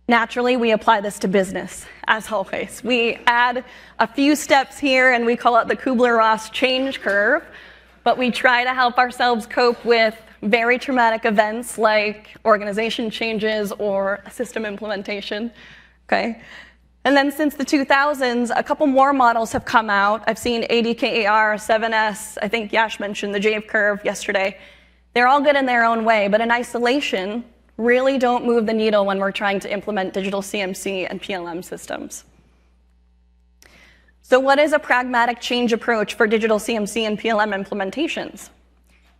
Naturally, we apply this to business, as always. We add a few steps here and we call it the Kubler-Ross change curve, but we try to help ourselves cope with very traumatic events like organization changes or system implementation, okay? And then since the 2000s, a couple more models have come out. I've seen ADKAR, 7S, I think Yash mentioned the J curve yesterday. They're all good in their own way, but in isolation, really don't move the needle when we're trying to implement digital CMC and PLM systems. So what is a pragmatic change approach for digital CMC and PLM implementations?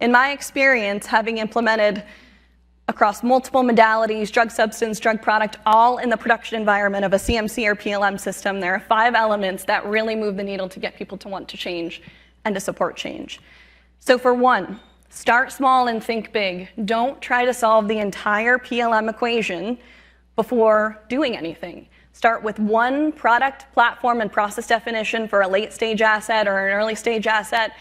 In my experience, having implemented across multiple modalities, drug substance, drug product, all in the production environment of a CMC or PLM system, there are 5 elements that really move the needle to get people to want to change and to support change. So for 1, start small and think big. Don't try to solve the entire PLM equation before doing anything. Start with 1 product, platform, and process definition for a late-stage asset or an early-stage asset,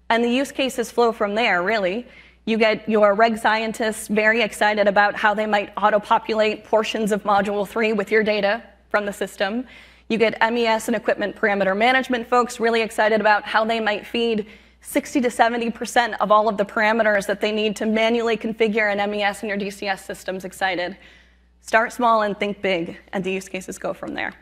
and the use cases flow from there, really. You get your reg scientists very excited about how they might auto-populate portions of Module 3 with your data from the system. You get MES and equipment parameter management folks really excited about how they might feed 60 to 70% of all of the parameters that they need to manually configure an MES in your DCS systems excited. Start small and think big, and the use cases go from there.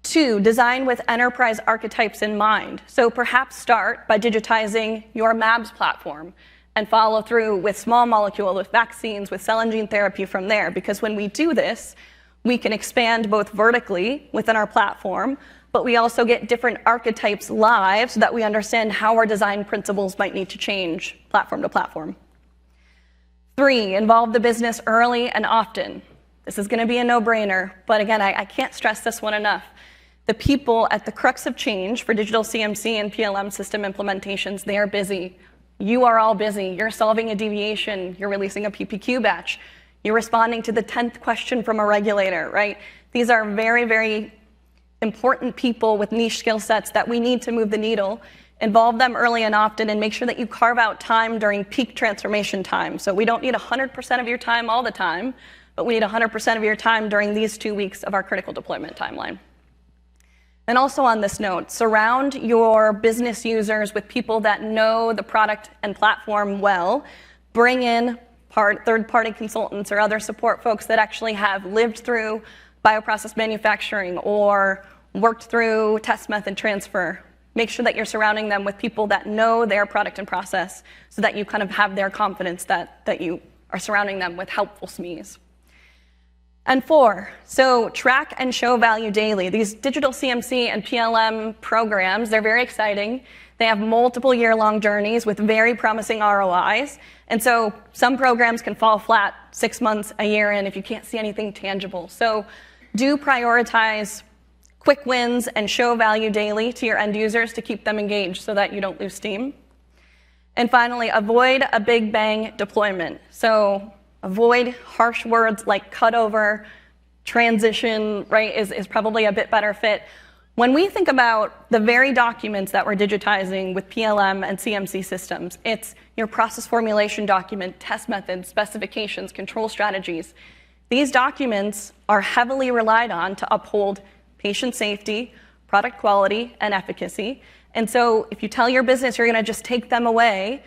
2, design with enterprise archetypes in mind. So perhaps start by digitizing your MABS platform and follow through with small molecule, with vaccines, with cell and gene therapy from there. Because when we do this, we can expand both vertically within our platform, but we also get different archetypes live so that we understand how our design principles might need to change platform to platform. 3, involve the business early and often. This is going to be a no-brainer, but again, I can't stress this one enough. The people at the crux of change for digital CMC and PLM system implementations, they are busy. You are all busy. You're solving a deviation. You're releasing a PPQ batch. You're responding to the 10th question from a regulator, right? These are very, very important people with niche skill sets that we need to move the needle. Involve them early and often, and make sure that you carve out time during peak transformation time. So we don't need 100% of your time all the time, but we need 100% of your time during these 2 weeks of our critical deployment timeline. And also on this note, surround your business users with people that know the product and platform well. Bring in third-party consultants or other support folks that actually have lived through bioprocess manufacturing or worked through test method transfer. Make sure that you're surrounding them with people that know their product and process so that you kind of have their confidence that you are surrounding them with helpful SMEs. And 4, so track and show value daily. These digital CMC and PLM programs, they're very exciting. They have multiple year-long journeys with very promising ROIs. And so some programs can fall flat 6 months, a year in if you can't see anything tangible. So do prioritize quick wins and show value daily to your end users to keep them engaged so that you don't lose steam. And finally, avoid a big bang deployment. So avoid harsh words like cutover, transition, right, is probably a bit better fit. When we think about the very documents that we're digitizing with PLM and CMC systems, it's your process formulation document, test methods, specifications, control strategies. These documents are heavily relied on to uphold patient safety, product quality, and efficacy. And so if you tell your business you're going to just take them away,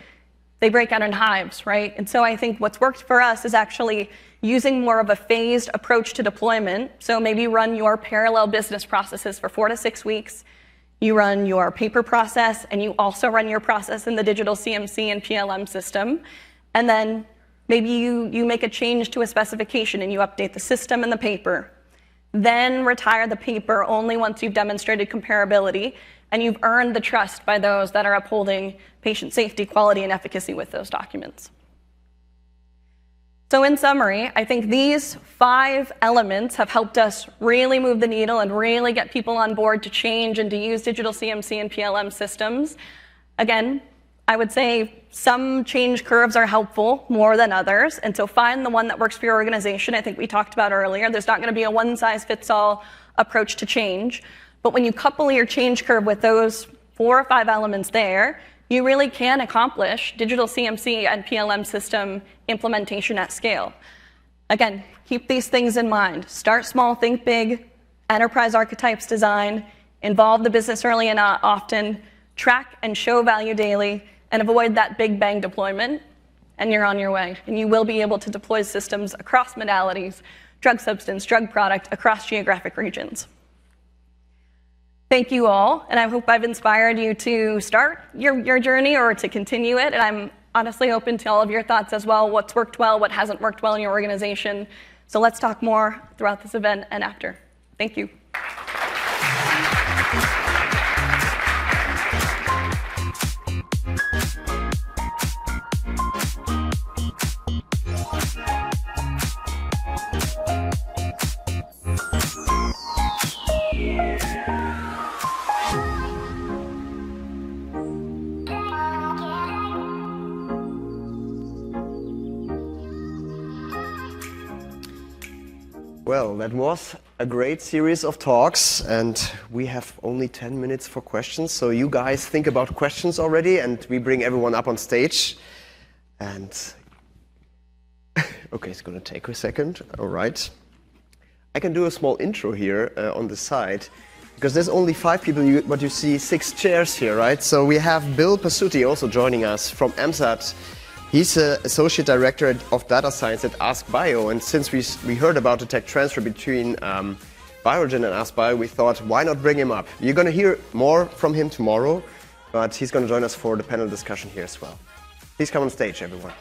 they break out in hives, right? And so I think what's worked for us is actually using more of a phased approach to deployment. So maybe run your parallel business processes for 4 to 6 weeks. You run your paper process, and you also run your process in the digital CMC and PLM system. And then maybe you make a change to a specification and you update the system and the paper. Then retire the paper only once you've demonstrated comparability and you've earned the trust by those that are upholding patient safety, quality, and efficacy with those documents. So in summary, I think these 5 elements have helped us really move the needle and really get people on board to change and to use digital CMC and PLM systems. Again, I would say some change curves are helpful more than others, and so find the one that works for your organization. I think we talked about earlier, there's not going to be a one-size-fits-all approach to change, but when you couple your change curve with those 4 or 5 elements there, you really can accomplish digital CMC and PLM system implementation at scale. Again, keep these things in mind. Start small, think big, enterprise archetypes design, involve the business early and often, track and show value daily, and avoid that big bang deployment, and you're on your way. And you will be able to deploy systems across modalities, drug substance, drug product, across geographic regions. Thank you all, and I hope I've inspired you to start your journey or to continue it, and I'm honestly open to all of your thoughts as well, what's worked well, what hasn't worked well in your organization. So let's talk more throughout this event and after. Thank you. Well, that was a great series of talks, and we have only 10 minutes for questions. So you guys think about questions already, and we bring everyone up on stage. And okay, it's going to take a second. All right. I can do a small intro here on the side, because there's only 5 people, but you see 6 chairs here, right? So we have Bill Pasuti also joining us from MSAT. He's an Associate Director of Data Science at AskBio, and since we heard about the tech transfer between Viralgen and AskBio, we thought, why not bring him up? You're going to hear more from him tomorrow, but he's going to join us for the panel discussion here as well. Please come on stage, everyone.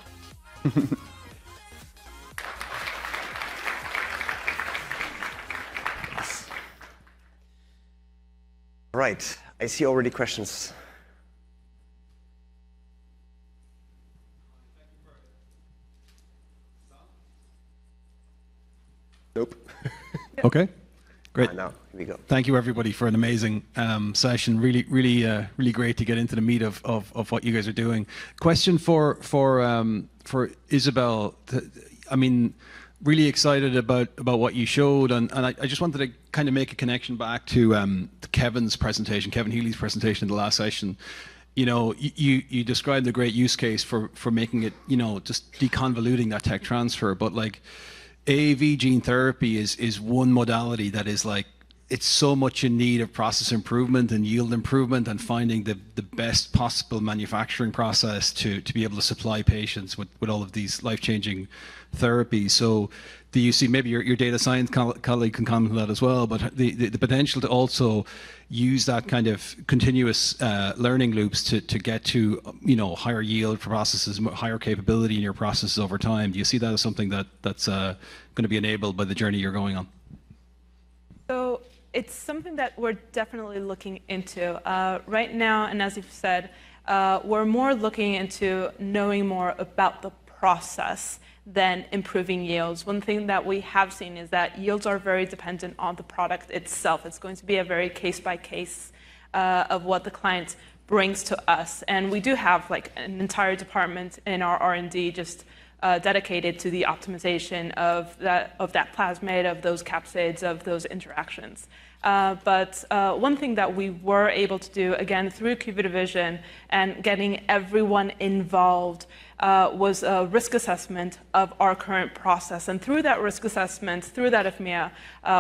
Right, I see already questions. Nope. Okay. Great. Now, here we go. Thank you, everybody, for an amazing session. Really great to get into the meat of what you guys are doing. Question for Isabel. I mean, really excited about what you showed, and I just wanted to kind of make a connection back to Kevin's presentation, Kevin Healy's presentation in the last session. You know, you described a great use case for making it, you know, just deconvoluting that tech transfer, but like, AAV gene therapy is one modality that is like, it's so much in need of process improvement and yield improvement and finding the best possible manufacturing process to be able to supply patients with all of these life-changing therapies. So do you see, maybe your data science colleague can comment on that as well, but the potential to also use that kind of continuous learning loops to get to, you know, higher yield for processes, higher capability in your processes over time. Do you see that as something that's going to be enabled by the journey you're going on? So it's something that we're definitely looking into right now, and as you've said, we're more looking into knowing more about the process than improving yields. One thing that we have seen is that yields are very dependent on the product itself. It's going to be a very case-by-case of what the client brings to us. And we do have like an entire department in our R&D just dedicated to the optimization of that plasmid, of those capsids, of those interactions. But one thing that we were able to do, again, through QbDvision and getting everyone involved was a risk assessment of our current process. And through that risk assessment, through that IFMEA,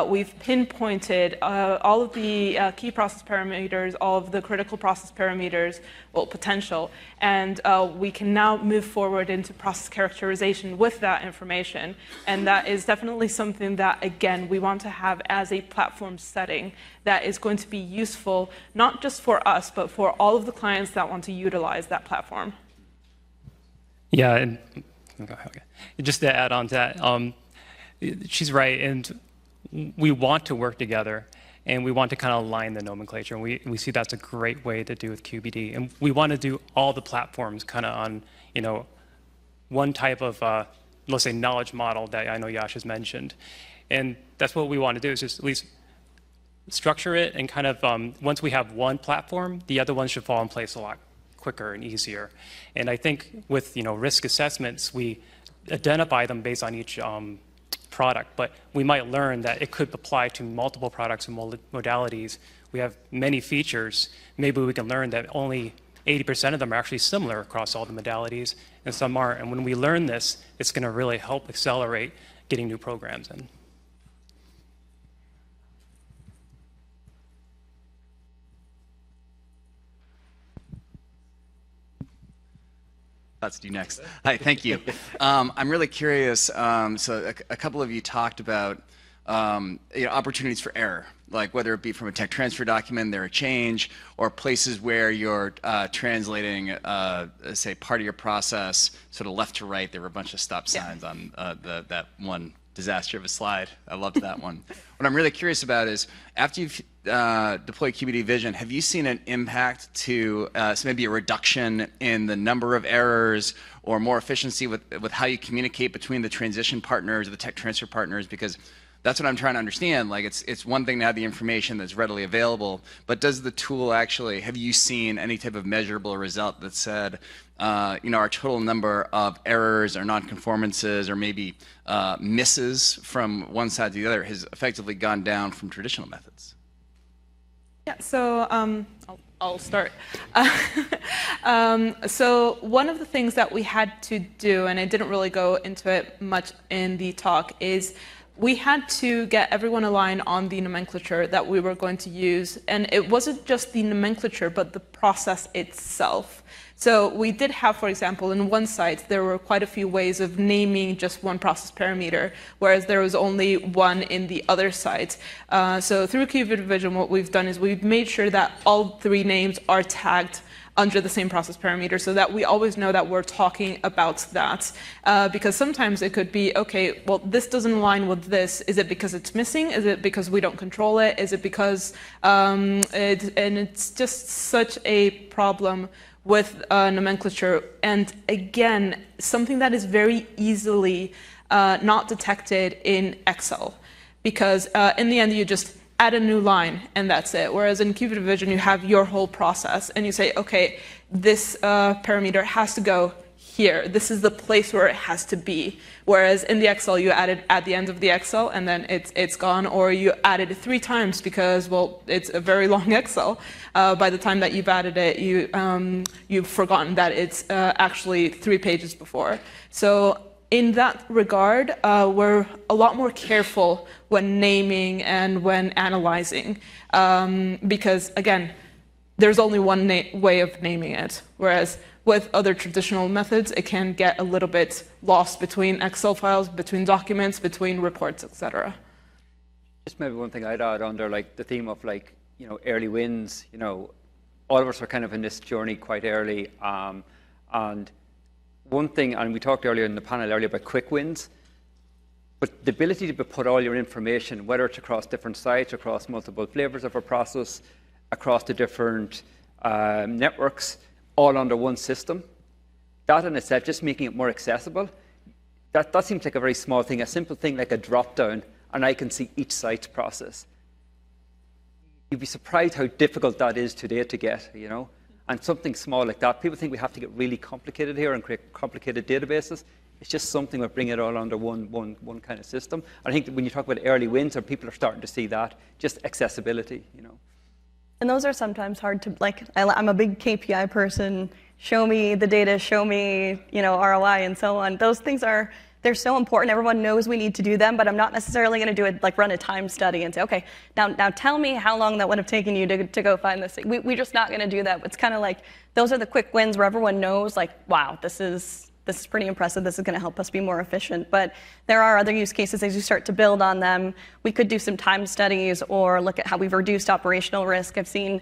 we've pinpointed all of the key process parameters, all of the critical process parameters, well, potential. And we can now move forward into process characterization with that information. And that is definitely something that, again, we want to have as a platform setting that is going to be useful, not just for us, but for all of the clients that want to utilize that platform. Yeah, and okay. Just to add on to that, she's right, and we want to work together, and we want to kind of align the nomenclature, and we see that's a great way to do with QBD, and we want to do all the platforms kind of on, you know, one type of, let's say, knowledge model that I know Yash has mentioned, and that's what we want to do, is just at least structure it, and kind of once we have one platform, the other ones should fall in place a lot quicker and easier. And I think with, you know, risk assessments, we identify them based on each product, but we might learn that it could apply to multiple products and modalities. We have many features. Maybe we can learn that only 80% of them are actually similar across all the modalities, and some aren't. And when we learn this, it's going to really help accelerate getting new programs in. Let's do next. Hi, thank you. I'm really curious. So a couple of you talked about opportunities for error, like whether it be from a tech transfer document, there a change, or places where you're translating, say, part of your process sort of left to right. There were a bunch of stop signs on that one disaster of a slide. I loved that one. What I'm really curious about is, after you've deployed QbDvision, have you seen an impact to so maybe a reduction in the number of errors, or more efficiency with how you communicate between the transition partners or the tech transfer partners? Because that's what I'm trying to understand. Like, it's one thing to have the information that's readily available, but does the tool actually, have you seen any type of measurable result that said, our total number of errors or non-conformances or maybe misses from one side to the other has effectively gone down from traditional methods? Yeah, so I'll start. So one of the things that we had to do, and I didn't really go into it much in the talk, is we had to get everyone aligned on the nomenclature that we were going to use. And it wasn't just the nomenclature, but the process itself. So we did have, for example, in one site, there were quite a few ways of naming just one process parameter, whereas there was only one in the other site. So through QbDvision, what we've done is we've made sure that all three names are tagged under the same process parameter, so that we always know that we're talking about that. Because sometimes it could be, okay, well, this doesn't align with this. Is it because it's missing? Is it because we don't control it? Is it because, and it's just such a problem with nomenclature. And again, something that is very easily not detected in Excel. Because in the end, you just add a new line, and that's it. Whereas in QbDvision, you have your whole process, and you say, okay, this parameter has to go here. This is the place where it has to be. Whereas in the Excel, you add it at the end of the Excel, and then it's gone, or you added it 3 times because, well, it's a very long Excel. By the time that you've added it, you've forgotten that it's actually 3 pages before. So in that regard, we're a lot more careful when naming and when analyzing, because, again, there's only one way of naming it, whereas with other traditional methods, it can get a little bit lost between Excel files, between documents, between reports, etc. Just maybe one thing I'd add under like the theme of like, early wins, all of us are kind of in this journey quite early. And one thing, and we talked earlier in the panel earlier about quick wins, but the ability to put all your information, whether it's across different sites, across multiple flavors of a process, across the different networks, all under one system, that in itself, just making it more accessible, that seems like a very small thing, a simple thing like a drop-down, and I can see each site's process. You'd be surprised how difficult that is today to get, And something small like that, people think we have to get really complicated here and create complicated databases. It's just something we bring it all under one kind of system. And I think that when you talk about early wins, or people are starting to see that, just accessibility, And those are sometimes hard to, I'm a big KPI person. Show me the data, show me, ROI and so on. Those things they're so important. Everyone knows we need to do them, but I'm not necessarily going to do it, run a time study and say, okay, now tell me how long that would have taken you to go find this thing. We're just not going to do that. It's kind of like, those are the quick wins where everyone knows, wow, this is pretty impressive. This is going to help us be more efficient. But there are other use cases as you start to build on them. We could do some time studies or look at how we've reduced operational risk. I've seen,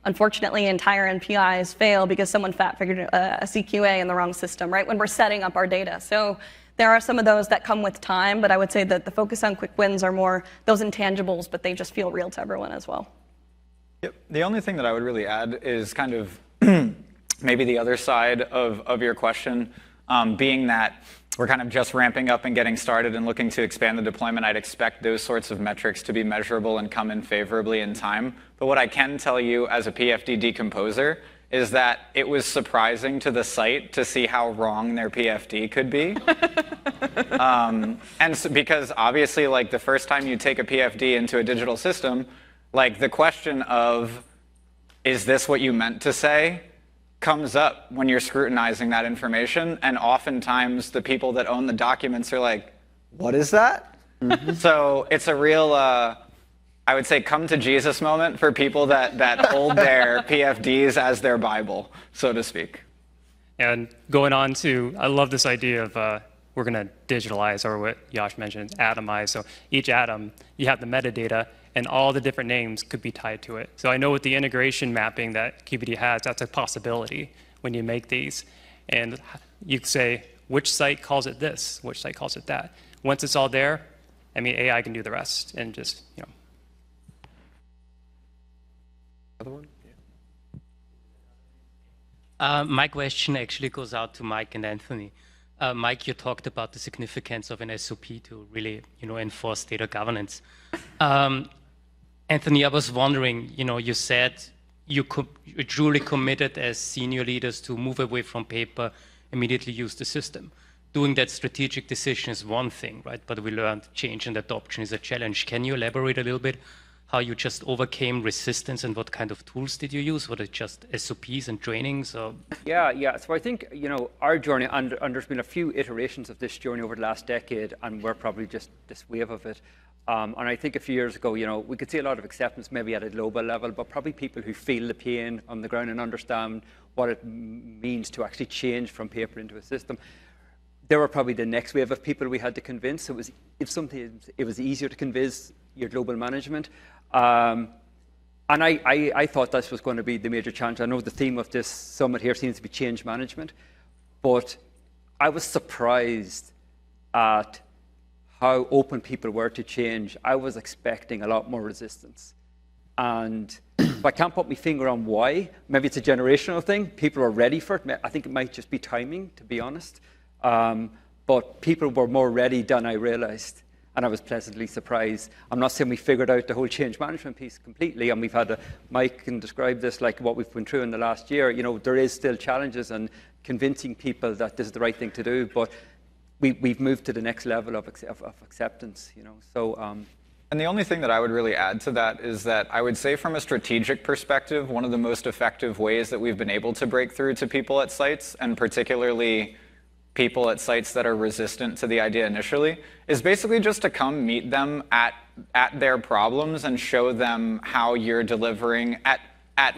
unfortunately, entire NPIs fail because someone figured a CQA in the wrong system, right, when we're setting up our data. So there are some of those that come with time, but I would say that the focus on quick wins are more those intangibles, but they just feel real to everyone as well. Yep. The only thing that I would really add is kind of maybe the other side of your question. Being that we're kind of just ramping up and getting started and looking to expand the deployment, I'd expect those sorts of metrics to be measurable and come in favorably in time. But what I can tell you as a PFD decomposer is that it was surprising to the site to see how wrong their PFD could be. And so, because obviously, the first time you take a PFD into a digital system, the question of, is this what you meant to say, comes up when you're scrutinizing that information, and oftentimes the people that own the documents are like, what is that? Mm-hmm. So it's a real, I would say, come to Jesus moment for people that hold their PFDs as their Bible, so to speak. And going on to, I love this idea of we're going to digitalize, or what Yash mentioned, atomize. So each atom, you have the metadata, and all the different names could be tied to it. So I know with the integration mapping that QbD has, that's a possibility when you make these. And you say, which site calls it this? Which site calls it that? Once it's all there, AI can do the rest and just, Other one? Yeah. My question actually goes out to Mike and Anthony. Mike, you talked about the significance of an SOP to really, enforce data governance. Anthony, I was wondering, you said you truly committed as senior leaders to move away from paper, immediately use the system. Doing that strategic decision is one thing, right? But we learned change and adoption is a challenge. Can you elaborate a little bit how you just overcame resistance and what kind of tools did you use? Was it just SOPs and trainings? Or? Yeah. So I think, our journey, and there's been a few iterations of this journey over the last decade, and we're probably just this wave of it. And I think a few years ago, we could see a lot of acceptance maybe at a global level, but probably people who feel the pain on the ground and understand what it means to actually change from paper into a system. There were probably the next wave of people we had to convince. It was easier to convince your global management. And I thought this was going to be the major challenge. I know the theme of this summit here seems to be change management, but I was surprised at how open people were to change. I was expecting a lot more resistance. And if I can't put my finger on why, maybe it's a generational thing. People are ready for it. I think it might just be timing, to be honest. But people were more ready than I realized. and I was pleasantly surprised. I'm not saying we figured out the whole change management piece completely, and we've had Mike can describe this like what we've been through in the last year. You know, there is still challenges and convincing people that this is the right thing to do, but we've moved to the next level of acceptance, you know. So. And the only thing that I would really add to that is that I would say from a strategic perspective, one of the most effective ways that we've been able to break through to people at sites, and particularly people at sites that are resistant to the idea initially, is basically just to come meet them at their problems and show them how you're delivering at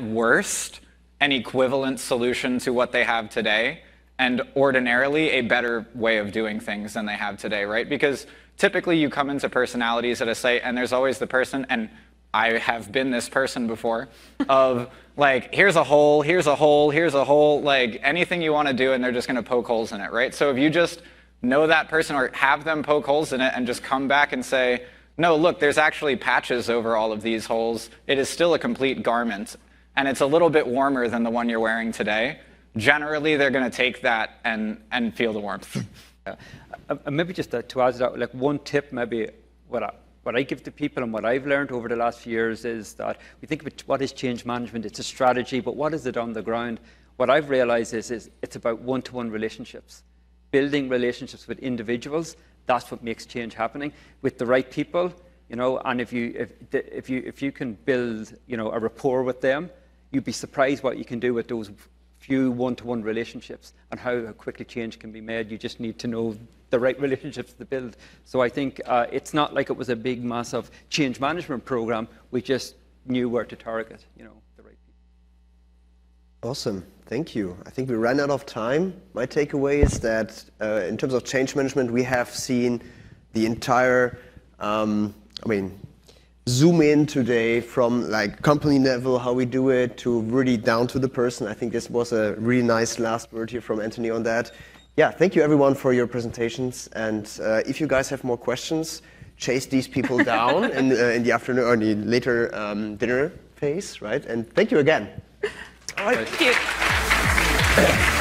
worst an equivalent solution to what they have today, and ordinarily a better way of doing things than they have today, right? Because typically you come into personalities at a site and there's always the person, and I have been this person before, of like, here's a hole, here's a hole, here's a hole, like anything you want to do, and they're just going to poke holes in it, right? So if you just know that person or have them poke holes in it and just come back and say, no, look, there's actually patches over all of these holes. It is still a complete garment, and it's a little bit warmer than the one you're wearing today. Generally, they're going to take that and feel the warmth. Maybe just to add to that, like one tip, maybe what I give to people and what I've learned over the last few years is that we think about what is change management. It's a strategy, but what is it on the ground? What I've realized is it's about one-to-one relationships, building relationships with individuals. That's what makes change happening with the right people, you know. And if you can build, you know, a rapport with them, you'd be surprised what you can do with those few one-to-one relationships and how quickly change can be made. You just need to know the right relationships to build. So I think it's not like it was a big, massive change management program. We just knew where to target, you know, the right people. Awesome, thank you. I think we ran out of time. My takeaway is that in terms of change management, we have seen the entire, zoom in today from like company level, how we do it, to really down to the person. I think this was a really nice last word here from Anthony on that. Yeah, thank you everyone for your presentations. And if you guys have more questions, chase these people down in the afternoon or in the later dinner phase, right? And thank you again. All right. Thank you.